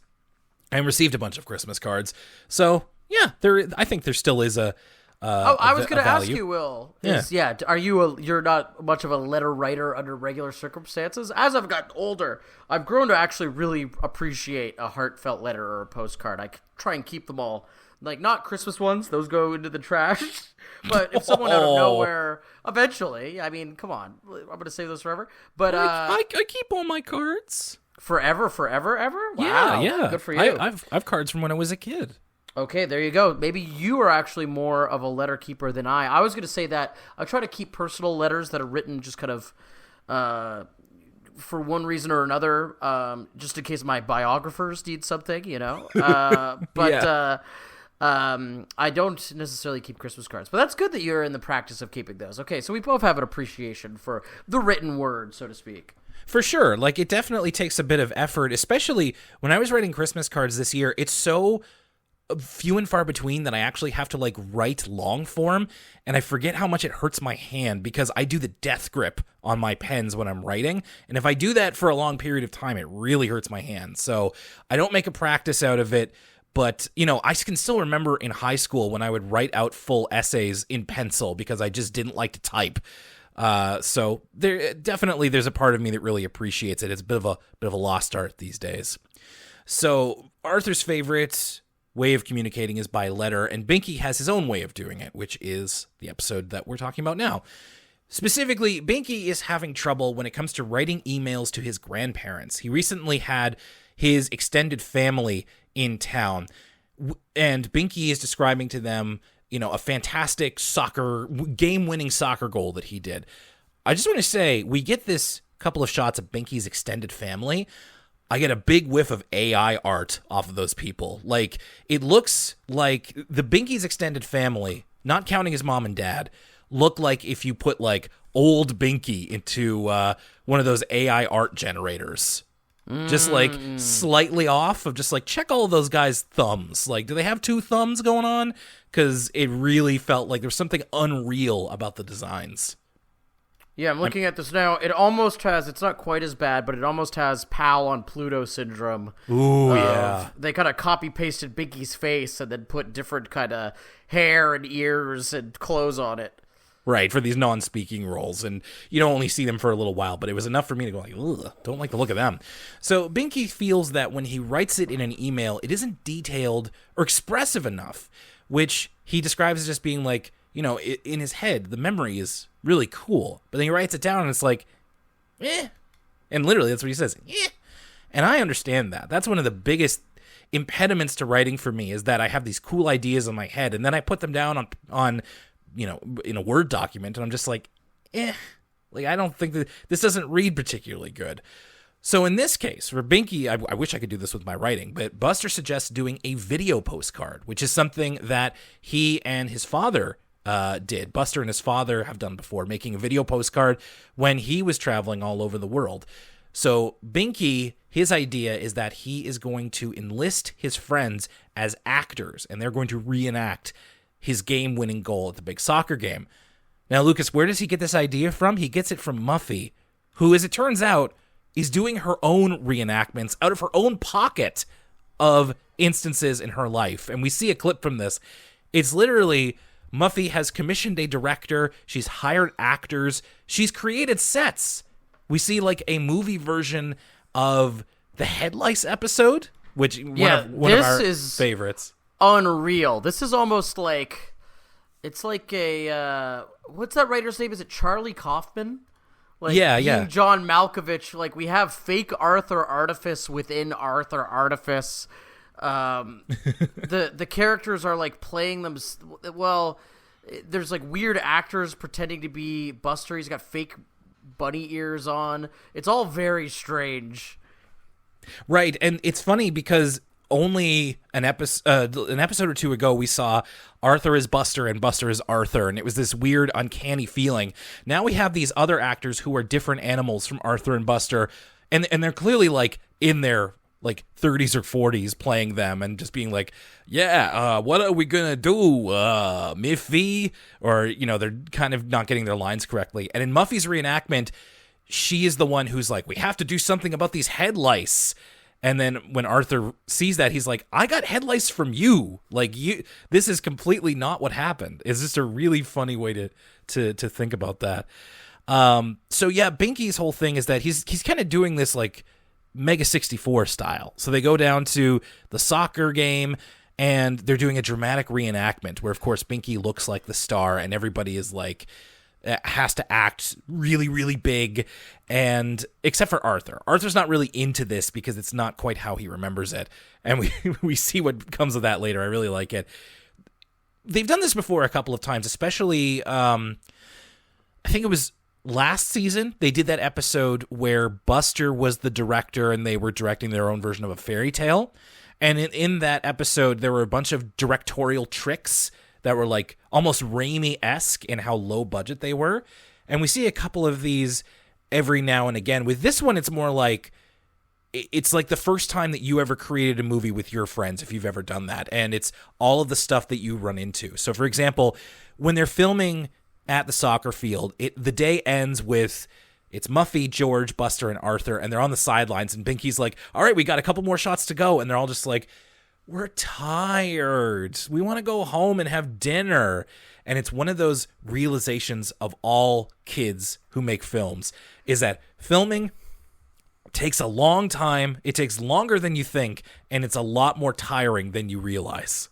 and received a bunch of Christmas cards. So yeah, I think there still is a I was going to ask you, Will. Are you're not much of a letter writer under regular circumstances? As I've gotten older, I've grown to actually really appreciate a heartfelt letter or a postcard. I try and keep them all, like, not Christmas ones; those go into the trash. But if someone out of nowhere, eventually, I mean, come on, I'm going to save those forever. But I keep all my cards forever, ever. Wow, yeah. Good for you. I've cards from when I was a kid. Okay, there you go. Maybe you are actually more of a letter keeper than I. I was going to say that I try to keep personal letters that are written just kind of for one reason or another, just in case my biographers need something, you know. I don't necessarily keep Christmas cards. But that's good that you're in the practice of keeping those. Okay, so we both have an appreciation for the written word, so to speak. For sure. Like, it definitely takes a bit of effort, especially when I was writing Christmas cards this year. It's so few and far between that I actually have to, like, write long form, and I forget how much it hurts my hand because I do the death grip on my pens when I'm writing, and if I do that for a long period of time, it really hurts my hand. So I don't make a practice out of it, but, you know, I can still remember in high school when I would write out full essays in pencil because I just didn't like to type. So there's a part of me that really appreciates it. It's a bit of a lost art these days. So Arthur's favorite way of communicating is by letter, and Binky has his own way of doing it, which is the episode that we're talking about now. Specifically, Binky is having trouble when it comes to writing emails to his grandparents. He recently had his extended family in town, and Binky is describing to them, a fantastic game-winning soccer goal that he did. I just want to say, we get this couple of shots of Binky's extended family. I get a big whiff of AI art off of those people. Like, it looks like the Binky's extended family, not counting his mom and dad, look like if you put, like, old Binky into one of those AI art generators. Just, like, slightly off of just, like, check all of those guys' thumbs. Like, do they have two thumbs going on? Because it really felt like there's something unreal about the designs. Yeah, I'm looking at this now. It almost has, it's not quite as bad, but it almost has Pal on Pluto syndrome. Ooh, yeah. They kind of copy-pasted Binky's face and then put different kind of hair and ears and clothes on it. Right, for these non-speaking roles. And you don't only see them for a little while, but it was enough for me to go like, ugh, don't like the look of them. So Binky feels that when he writes it in an email, it isn't detailed or expressive enough, which he describes as just being like, in his head, the memory is really cool. But then he writes it down and it's like, eh. And literally, that's what he says, eh. And I understand that. That's one of the biggest impediments to writing for me, is that I have these cool ideas in my head, and then I put them down on in a Word document, and I'm just like, eh. Like, I don't think that this doesn't read particularly good. So in this case, for Binky, I wish I could do this with my writing, but Buster suggests doing a video postcard, which is something that he and his father did. Buster and his father have done before, making a video postcard when he was traveling all over the world. So Binky, his idea is that he is going to enlist his friends as actors, and they're going to reenact his game-winning goal at the big soccer game. Now, Lucas, where does he get this idea from? He gets it from Muffy, who, as it turns out, is doing her own reenactments out of her own pocket of instances in her life. And we see a clip from this. It's literally, Muffy has commissioned a director. She's hired actors. She's created sets. We see like a movie version of the Head Lice episode, which one of our favorites. Unreal. This is almost like, it's like a, what's that writer's name? Is it Charlie Kaufman? Like, yeah. John Malkovich, like, we have fake Arthur Artifice within Arthur Artifice. The characters are, like, playing them, well, there's, like, weird actors pretending to be Buster. He's got fake bunny ears on. It's all very strange. Right, and it's funny because only an episode or two ago, we saw Arthur is Buster and Buster is Arthur, and it was this weird, uncanny feeling. Now we have these other actors who are different animals from Arthur and Buster, and they're clearly like in their like 30s or 40s playing them and just being like, what are we gonna do, Miffy? Or, they're kind of not getting their lines correctly. And in Muffy's reenactment, she is the one who's like, we have to do something about these head lice. And then when Arthur sees that, he's like, I got head lice from you. Like, this is completely not what happened. It's just a really funny way to think about that. So yeah, Binky's whole thing is that he's kind of doing this like Mega 64 style. So they go down to the soccer game and they're doing a dramatic reenactment where, of course, Binky looks like the star and everybody is like, has to act really, really big, and except for Arthur. Arthur's not really into this because it's not quite how he remembers it, and we see what comes of that later. I really like it. They've done this before a couple of times, especially, I think it was last season. They did that episode where Buster was the director and they were directing their own version of a fairy tale, and in that episode, there were a bunch of directorial tricks that were like almost Raimi-esque in how low budget they were. And we see a couple of these every now and again. With this one, it's more like, it's like the first time that you ever created a movie with your friends, if you've ever done that. And it's all of the stuff that you run into. So for example, when they're filming at the soccer field, the day ends with, it's Muffy, George, Buster, and Arthur, and they're on the sidelines, and Binky's like, all right, we got a couple more shots to go. And they're all just like, we're tired. We want to go home and have dinner. And it's one of those realizations of all kids who make films, is that filming takes a long time. It takes longer than you think, and it's a lot more tiring than you realize.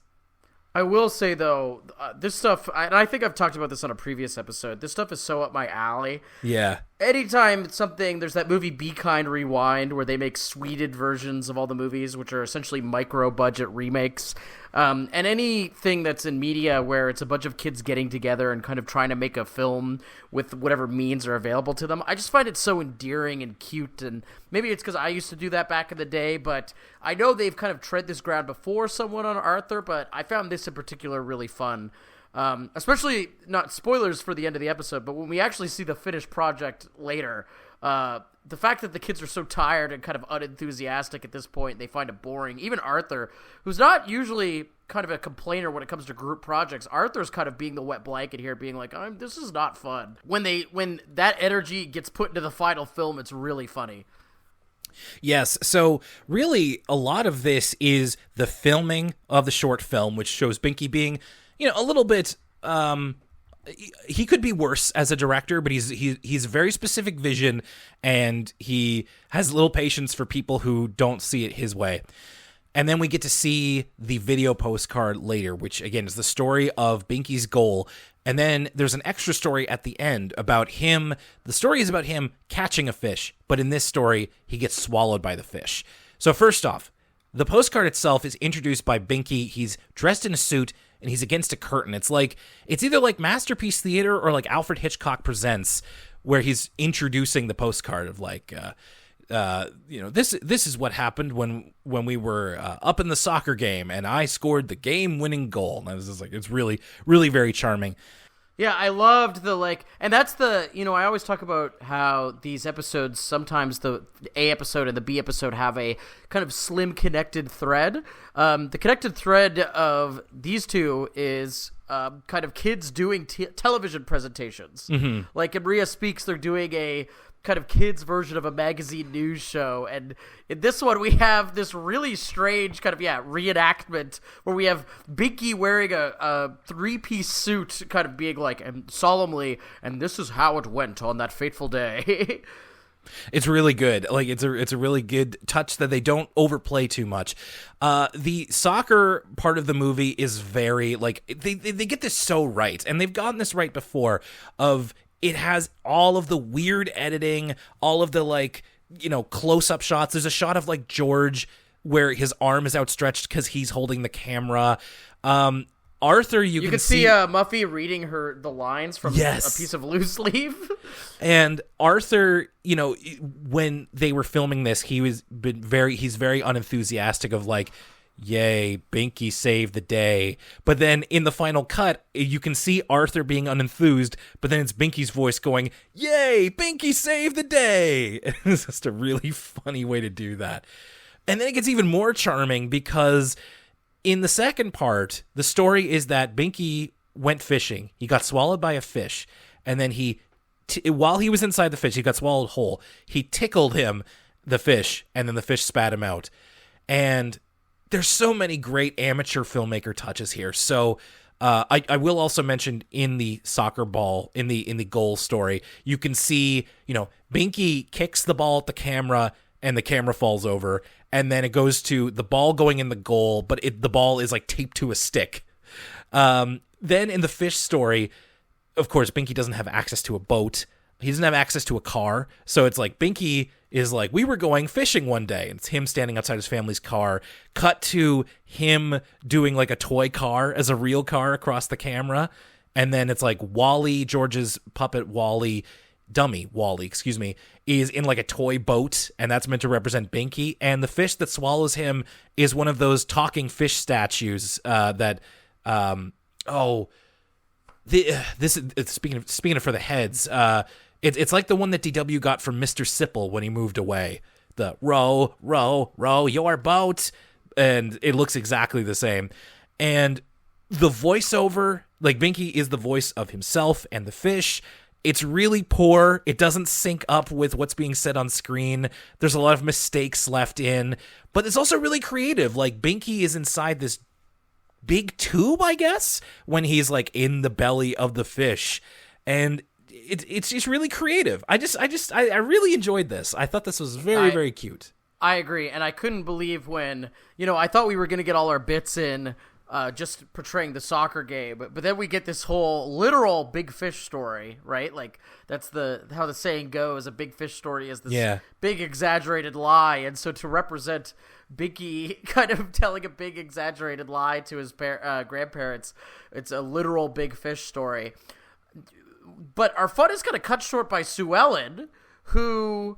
I will say, though, this stuff, and I think I've talked about this on a previous episode, this stuff is so up my alley. Yeah. Anytime there's that movie Be Kind Rewind, where they make sweeted versions of all the movies, which are essentially micro-budget remakes. And anything that's in media where it's a bunch of kids getting together and kind of trying to make a film with whatever means are available to them, I just find it so endearing and cute. And maybe it's because I used to do that back in the day, but I know they've kind of tread this ground before somewhat on Arthur, but I found this in particular really fun. Especially, not spoilers for the end of the episode, but when we actually see the finished project later, the fact that the kids are so tired and kind of unenthusiastic at this point, they find it boring. Even Arthur, who's not usually kind of a complainer when it comes to group projects, Arthur's kind of being the wet blanket here, being like, this is not fun. When that energy gets put into the final film, it's really funny. Yes, so really a lot of this is the filming of the short film, which shows Binky being, a little bit... he could be worse as a director, but he's a very specific vision, and he has little patience for people who don't see it his way. And then we get to see the video postcard later, which again is the story of Binky's goal. And then there's an extra story at the end about him. The story is about him catching a fish, but in this story, he gets swallowed by the fish. So first off, the postcard itself is introduced by Binky. He's dressed in a suit, and he's against a curtain. It's either like Masterpiece Theater or like Alfred Hitchcock Presents, where he's introducing the postcard of this is what happened when we were up in the soccer game and I scored the game-winning goal. And it's really, really very charming. Yeah, I loved and that's I always talk about how these episodes, sometimes the A episode and the B episode have a kind of slim connected thread. The connected thread of these two is kind of kids doing television presentations. Mm-hmm. Like in Maria Speaks, they're doing a kind of kids version of a magazine news show, and in this one we have this really strange kind of reenactment where we have Binky wearing a three-piece suit, kind of being like, and solemnly, and this is how it went on that fateful day. It's really good. It's a really good touch that they don't overplay too much. The soccer part of the movie is very they get this so right, and they've gotten this right before. It has all of the weird editing, all of the close-up shots. There's a shot of George where his arm is outstretched because he's holding the camera. Arthur, you can see Muffy reading the lines from a piece of loose leaf. And Arthur, when they were filming this, he's very unenthusiastic of yay, Binky saved the day. But then in the final cut, you can see Arthur being unenthused, but then it's Binky's voice going, yay, Binky saved the day. It's just a really funny way to do that. And then it gets even more charming because in the second part, the story is that Binky went fishing. He got swallowed by a fish, and then while he was inside the fish, he got swallowed whole. He tickled the fish, and then the fish spat him out. And there's so many great amateur filmmaker touches here. So I will also mention in the soccer ball, in the goal story, you can see, Binky kicks the ball at the camera and the camera falls over. And then it goes to the ball going in the goal, but the ball is taped to a stick. Then in the fish story, of course, Binky doesn't have access to a boat. He doesn't have access to a car. So it's Binky is we were going fishing one day, and it's him standing outside his family's car. Cut to him doing a toy car as a real car across the camera. And then it's Wally, George's puppet dummy Wally, is in a toy boat, and that's meant to represent Binky. And the fish that swallows him is one of those talking fish statues speaking of for the heads, it's like the one that DW got from Mr. Sipple when he moved away. The row, row, row your boat. And it looks exactly the same. And the voiceover, Binky is the voice of himself and the fish. It's really poor. It doesn't sync up with what's being said on screen. There's a lot of mistakes left in, but it's also really creative. Like, Binky is inside this big tube, I guess, when he's like in the belly of the fish, and it's just really creative. I really enjoyed this. I thought this was very cute. I agree, and I couldn't believe when, I thought we were going to get all our bits in just portraying the soccer game, but then we get this whole literal big fish story, right? Like, that's how the saying goes, a big fish story is this big exaggerated lie, and so to represent Binky kind of telling a big exaggerated lie to his grandparents, it's a literal big fish story. But our fun is kind of cut short by Sue Ellen, who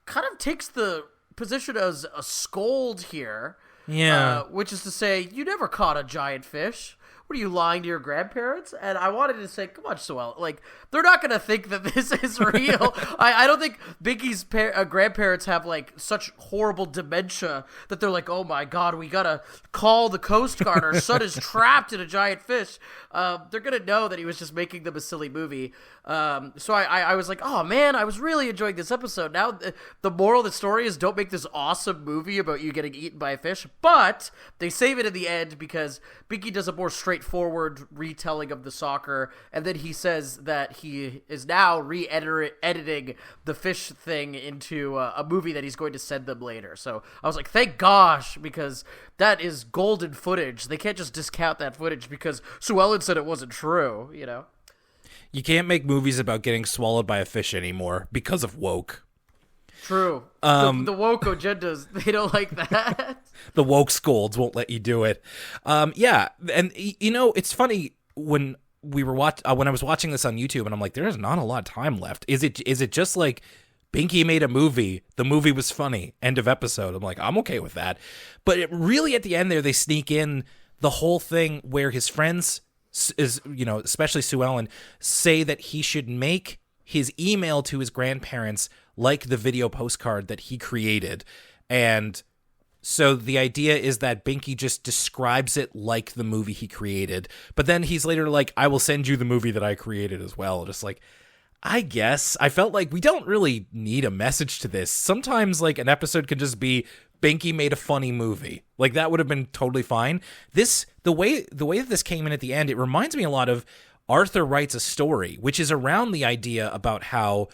kind of takes the position as a scold here. Yeah. Which is to say, you never caught a giant fish. What are you, lying to your grandparents? And I wanted to say, come on, Sue Ellen. Like, they're not going to think that this is real. I don't think Binky's grandparents have, like, such horrible dementia that they're like, oh my God, we got to call the Coast Guard. Our son is trapped in a giant fish. They're going to know that he was just making them a silly movie. So I was like, oh man, I was really enjoying this episode. Now, the moral of the story is don't make this awesome movie about you getting eaten by a fish. But they save it in the end because Binky does a more straightforward retelling of the soccer, and then he says that he is now editing the fish thing into a movie that he's going to send them later. So I was like, thank gosh, because that is golden footage. They can't just discount that footage because Sue Ellen said it wasn't true, You can't make movies about getting swallowed by a fish anymore because of woke. True. The woke agendas, they don't like that. The woke scolds won't let you do it. Yeah, and it's funny when when I was watching this on YouTube, and I'm like, there's not a lot of time left. Is it just like Binky made a movie, the movie was funny, end of episode? I'm like, I'm okay with that. But really at the end there, they sneak in the whole thing where his friends, especially Sue Ellen, say that he should make his email to his grandparents like the video postcard that he created. And so the idea is that Binky just describes it like the movie he created. But then he's later like, I will send you the movie that I created as well. Just like, I guess. I felt like we don't really need a message to this. Sometimes like an episode could just be Binky made a funny movie. Like, that would have been totally fine. The way that this came in at the end, it reminds me a lot of Arthur Writes a Story, which is around the idea about how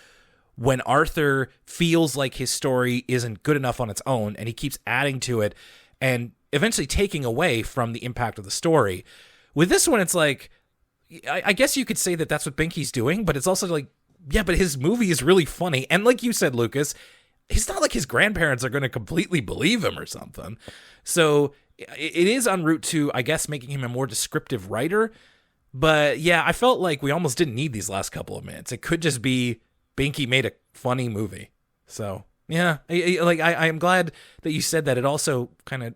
when Arthur feels like his story isn't good enough on its own, and he keeps adding to it and eventually taking away from the impact of the story. With this one, it's like, I guess you could say that that's what Binky's doing, but it's also like, yeah, but his movie is really funny. And like you said, Lucas, it's not like his grandparents are going to completely believe him or something. So it is en route to, I guess, making him a more descriptive writer. But yeah, I felt like we almost didn't need these last couple of minutes. It could just be Binky made a funny movie. So yeah, I am glad that you said that. It also kind of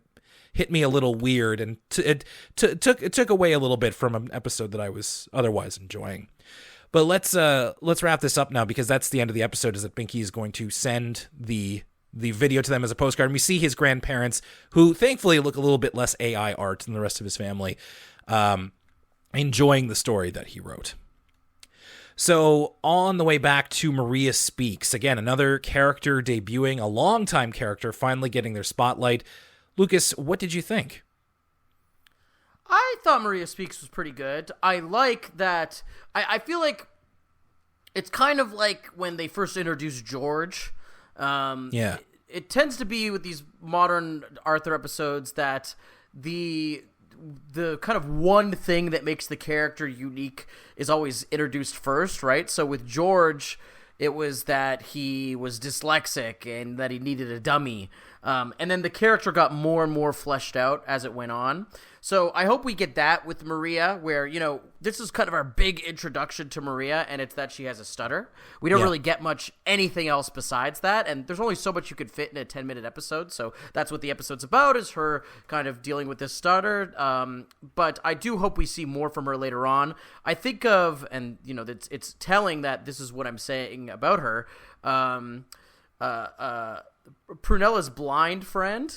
hit me a little weird, and it took away a little bit from an episode that I was otherwise enjoying. But let's wrap this up now, because that's the end of the episode, is that Binky is going to send the video to them as a postcard. And we see his grandparents, who thankfully look a little bit less AI art than the rest of his family, enjoying the story that he wrote. So on the way back to Maria Speaks, again, another character debuting, a longtime character finally getting their spotlight. Lucas, what did you think? I thought Maria Speaks was pretty good. I like that. I feel like it's kind of like when they first introduced George. Yeah. It tends to be with these modern Arthur episodes that the kind of one thing that makes the character unique is always introduced first, right? So with George, it was that he was dyslexic and that he needed a dummy. And then the character got more and more fleshed out as it went on. So I hope we get that with Maria, where, this is kind of our big introduction to Maria, and it's that she has a stutter. We don't really get much anything else besides that, and there's only so much you could fit in a 10-minute episode, so that's what the episode's about, is her kind of dealing with this stutter. But I do hope we see more from her later on. I think of, and, it's telling that this is what I'm saying about her, Prunella's blind friend.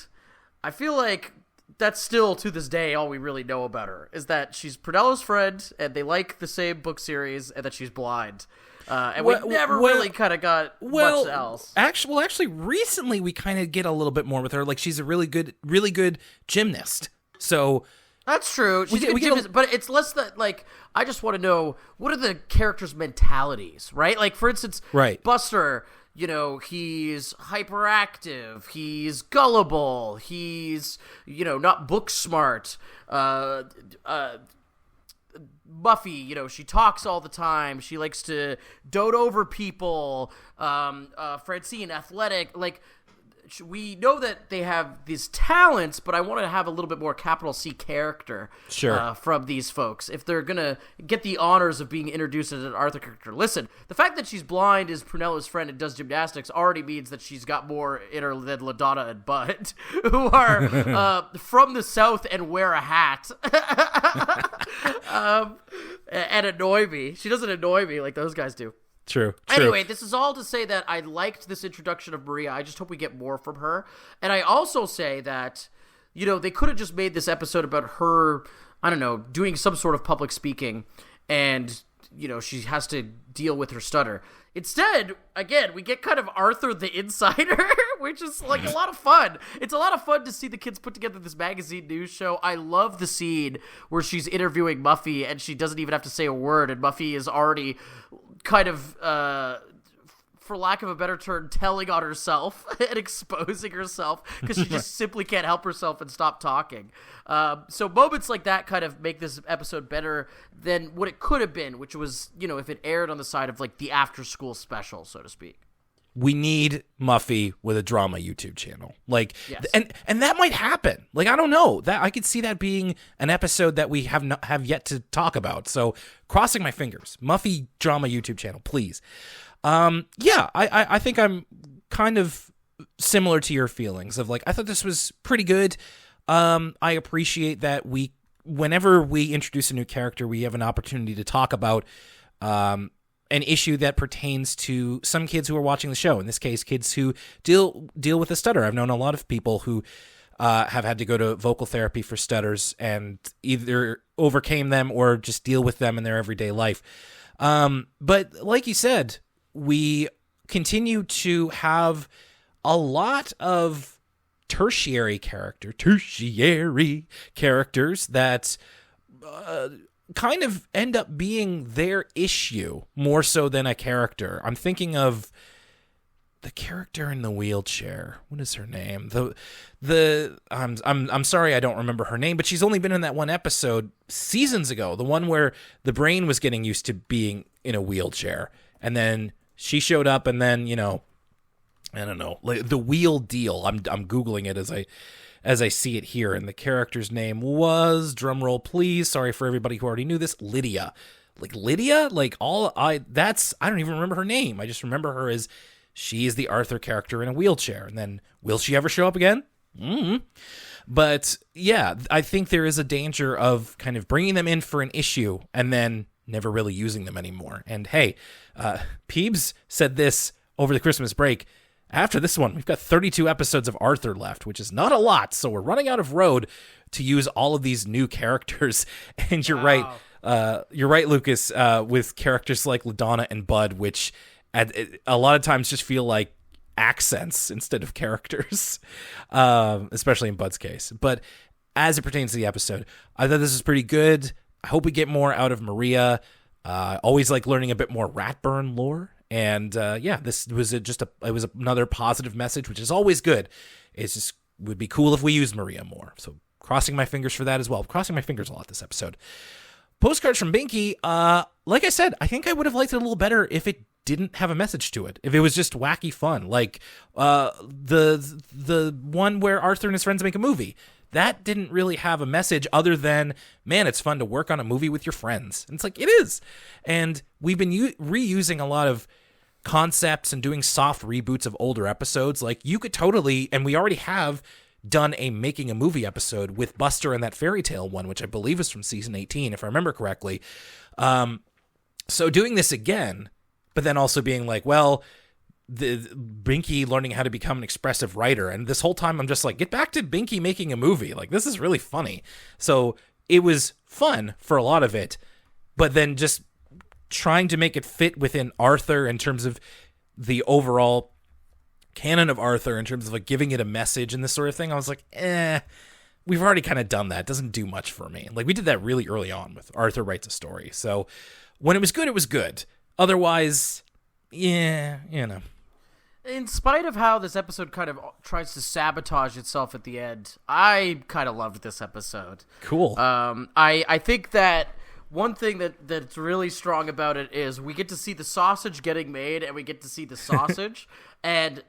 I feel like that's still, to this day, all we really know about her, is that she's Prunello's friend, and they like the same book series, and that she's blind. And we never really kind of got much else. Actually, recently we kind of get a little bit more with her. Like, she's a really good gymnast. So that's true. She's a good gymnast, but it's less that, like, I just want to know, what are the characters' mentalities, right? Like, for instance, Buster, he's hyperactive, he's gullible, he's, not book smart. Buffy, she talks all the time. She likes to dote over people. Francine, athletic. Like, we know that they have these talents, but I want to have a little bit more capital C character from these folks if they're going to get the honors of being introduced as an Arthur character. Listen, the fact that she's blind, is Prunello's friend, and does gymnastics already means that she's got more in her than LaDonna and Bud, who are from the South and wear a hat. And annoy me. She doesn't annoy me like those guys do. True. Anyway, this is all to say that I liked this introduction of Maria. I just hope we get more from her. And I also say that, they could have just made this episode about her, I don't know, doing some sort of public speaking, and, she has to deal with her stutter. Instead, again, we get kind of Arthur the Insider, which is like a lot of fun. It's a lot of fun to see the kids put together this magazine news show. I love the scene where she's interviewing Muffy and she doesn't even have to say a word, and Muffy is already kind of, for lack of a better term, telling on herself and exposing herself because she just simply can't help herself and stop talking. So moments like that kind of make this episode better than what it could have been, which was, if it aired on the side of like the after school special, so to speak. We need Muffy with a drama YouTube channel. Like, yes. and that might happen. Like, I don't know. That I could see that being an episode that we have yet to talk about. So, crossing my fingers. Muffy drama YouTube channel, please. I think I'm kind of similar to your feelings of, like, I thought this was pretty good. I appreciate that whenever we introduce a new character, we have an opportunity to talk about an issue that pertains to some kids who are watching the show. In this case, kids who deal with a stutter. I've known a lot of people who have had to go to vocal therapy for stutters and either overcame them or just deal with them in their everyday life. But like you said, we continue to have a lot of tertiary characters that kind of end up being their issue more so than a character. I'm thinking of the character in the wheelchair. What is her name? I'm sorry I don't remember her name, but she's only been in that one episode seasons ago, the one where the brain was getting used to being in a wheelchair, and then she showed up, and then, I don't know, like the wheel deal. I'm googling it as I see it here, and the character's name was, drumroll please, sorry for everybody who already knew this, Lydia. Like Lydia? I don't even remember her name. I just remember her as she is the Arthur character in a wheelchair. And then, will she ever show up again? Mm-hmm. But yeah, I think there is a danger of kind of bringing them in for an issue and then never really using them anymore. And hey, Peebs said this over the Christmas break. After this one, we've got 32 episodes of Arthur left, which is not a lot, so we're running out of road to use all of these new characters. And you're right, Lucas, with characters like LaDonna and Bud, which a lot of times just feel like accents instead of characters, especially in Bud's case. But as it pertains to the episode, I thought this was pretty good. I hope we get more out of Maria. Always like learning a bit more Ratburn lore. And this was it was another positive message, which is always good. It's just would be cool if we used Maria more. So crossing my fingers for that as well. Crossing my fingers a lot this episode. Postcards from Binky. Like I said, I think I would have liked it a little better if it didn't have a message to it. If it was just wacky fun, like the one where Arthur and his friends make a movie. That didn't really have a message other than, man, it's fun to work on a movie with your friends. And it's like, it is. And we've been reusing a lot of concepts and doing soft reboots of older episodes. Like, you could totally, and we already have done a making a movie episode with Buster and that fairy tale one, which I believe is from season 18, if I remember correctly. So doing this again, but then also being like, well, the Binky learning how to become an expressive writer. And this whole time I'm just like, get back to Binky making a movie. Like, this is really funny. So it was fun for a lot of it, but then just trying to make it fit within Arthur in terms of the overall canon of Arthur, in terms of like giving it a message and this sort of thing. I was like, we've already kind of done that. It doesn't do much for me. Like, we did that really early on with Arthur Writes a Story. So when it was good, it was good. Otherwise, yeah, you know. In spite of how this episode kind of tries to sabotage itself at the end, I kind of loved this episode. Cool. I think that one thing that's really strong about it is we get to see the sausage getting made, and we get to see the sausage, and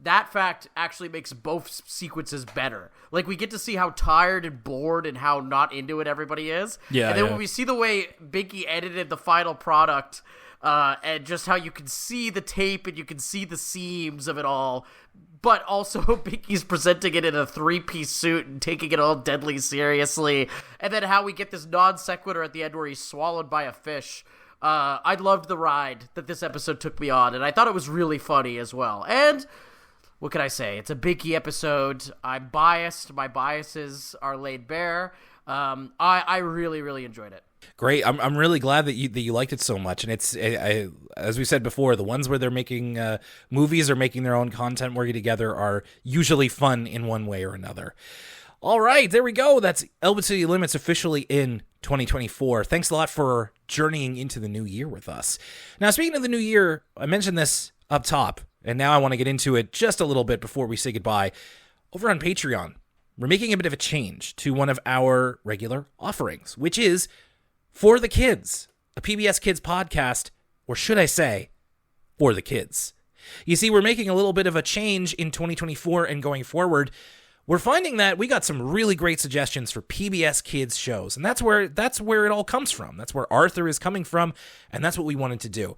that fact actually makes both sequences better. Like, we get to see how tired and bored and how not into it everybody is. Yeah. And then when we see the way Binky edited the final product, and just how you can see the tape and you can see the seams of it all, but also Binky's presenting it in a 3-piece suit and taking it all deadly seriously, and then how we get this non sequitur at the end where he's swallowed by a fish. I loved the ride that this episode took me on, and I thought it was really funny as well. And what can I say? It's a Binky episode. I'm biased. My biases are laid bare. I really, really enjoyed it. Great. I'm really glad that you liked it so much. And it's, as we said before, the ones where they're making movies or making their own content working together are usually fun in one way or another. All right, there we go. That's Elwood City Limits officially in 2024. Thanks a lot for journeying into the new year with us. Now, speaking of the new year, I mentioned this up top, and now I want to get into it just a little bit before we say goodbye. Over on Patreon, we're making a bit of a change to one of our regular offerings, which is For the Kids, a PBS Kids podcast, or should I say, For the Kids. You see, we're making a little bit of a change in 2024 and going forward. We're finding that we got some really great suggestions for PBS Kids shows, and that's where it all comes from. That's where Arthur is coming from, and that's what we wanted to do.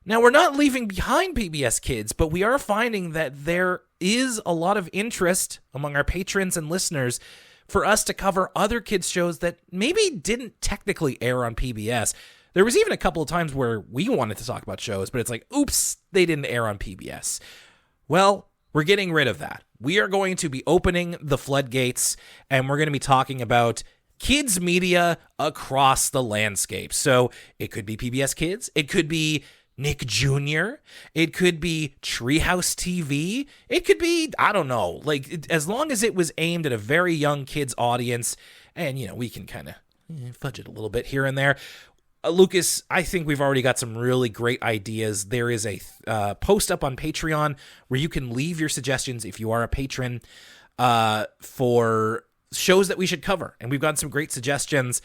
Now, we're not leaving behind PBS Kids, but we are finding that there is a lot of interest among our patrons and listeners for us to cover other kids' shows that maybe didn't technically air on PBS. There was even a couple of times where we wanted to talk about shows, but it's like, oops, they didn't air on PBS. Well, we're getting rid of that. We are going to be opening the floodgates, and we're going to be talking about kids media across the landscape. So it could be PBS Kids. It could be Nick Jr. It could be Treehouse TV. It could be, I don't know, like, as long as it was aimed at a very young kids audience, and, you know, we can kind of fudge it a little bit here and there. Lucas, I think we've already got some really great ideas. There is a post up on Patreon where you can leave your suggestions if you are a patron for shows that we should cover. And we've got some great suggestions.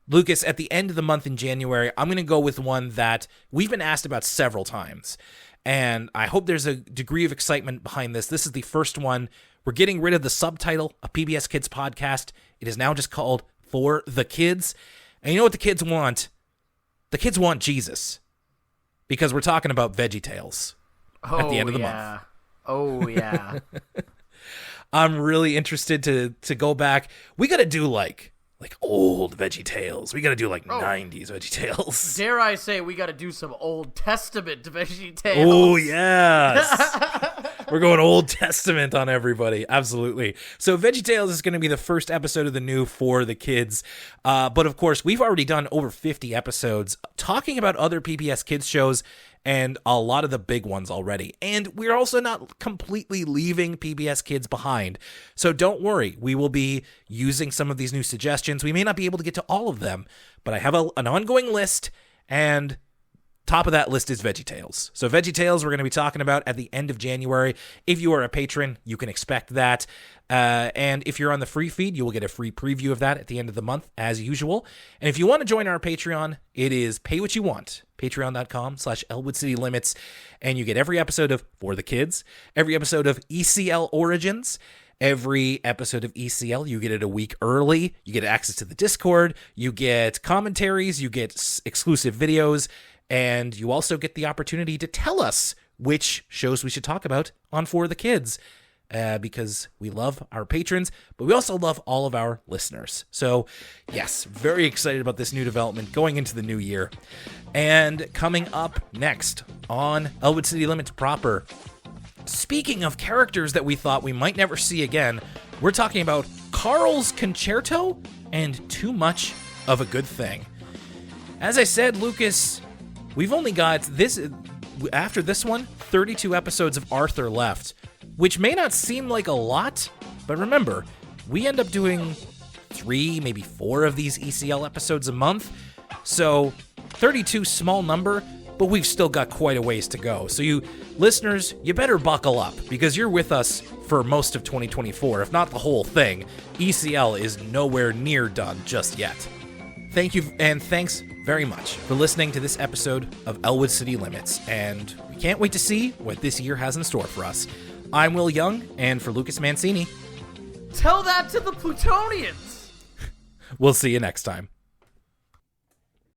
Lucas, at the end of the month in January, I'm going to go with one that we've been asked about several times. And I hope there's a degree of excitement behind this. This is the first one. We're getting rid of the subtitle, a PBS Kids podcast. It is now just called For the Kids. And you know what the kids want? The kids want Jesus. Because we're talking about VeggieTales at the end of the month. Oh, yeah. I'm really interested to go back. We got to do like old VeggieTales. We got to do like 90s VeggieTales. Dare I say we got to do some Old Testament VeggieTales. Oh, yes. We're going Old Testament on everybody. Absolutely. So VeggieTales is going to be the first episode of the new For the Kids. But of course, we've already done over 50 episodes talking about other PBS Kids shows and a lot of the big ones already. And we're also not completely leaving PBS Kids behind. So don't worry. We will be using some of these new suggestions. We may not be able to get to all of them, but I have an ongoing list, and top of that list is VeggieTales. So VeggieTales we're going to be talking about at the end of January. If you are a patron, you can expect that. And if you're on the free feed, you will get a free preview of that at the end of the month, as usual. And if you want to join our Patreon, it is pay what you want. Patreon.com/Elwood City Limits. And you get every episode of For the Kids, every episode of ECL Origins, every episode of ECL. You get it a week early. You get access to the Discord. You get commentaries. You get exclusive videos. And you also get the opportunity to tell us which shows we should talk about on For the Kids. because we love our patrons, but we also love all of our listeners. So, yes, very excited about this new development going into the new year. And coming up next on Elwood City Limits proper, speaking of characters that we thought we might never see again, we're talking about Carl's Concerto and Too Much of a Good Thing. As I said, Lucas, we've only got this, after this one, 32 episodes of Arthur left, which may not seem like a lot, but remember, we end up doing 3, maybe 4 of these ECL episodes a month, so 32, small number, but we've still got quite a ways to go. So you listeners, you better buckle up, because you're with us for most of 2024, if not the whole thing. ECL is nowhere near done just yet. Thank you, and thanks very much for listening to this episode of Elwood City Limits, and we can't wait to see what this year has in store for us. I'm Will Young, and for Lucas Mancini, tell that to the Plutonians! We'll see you next time.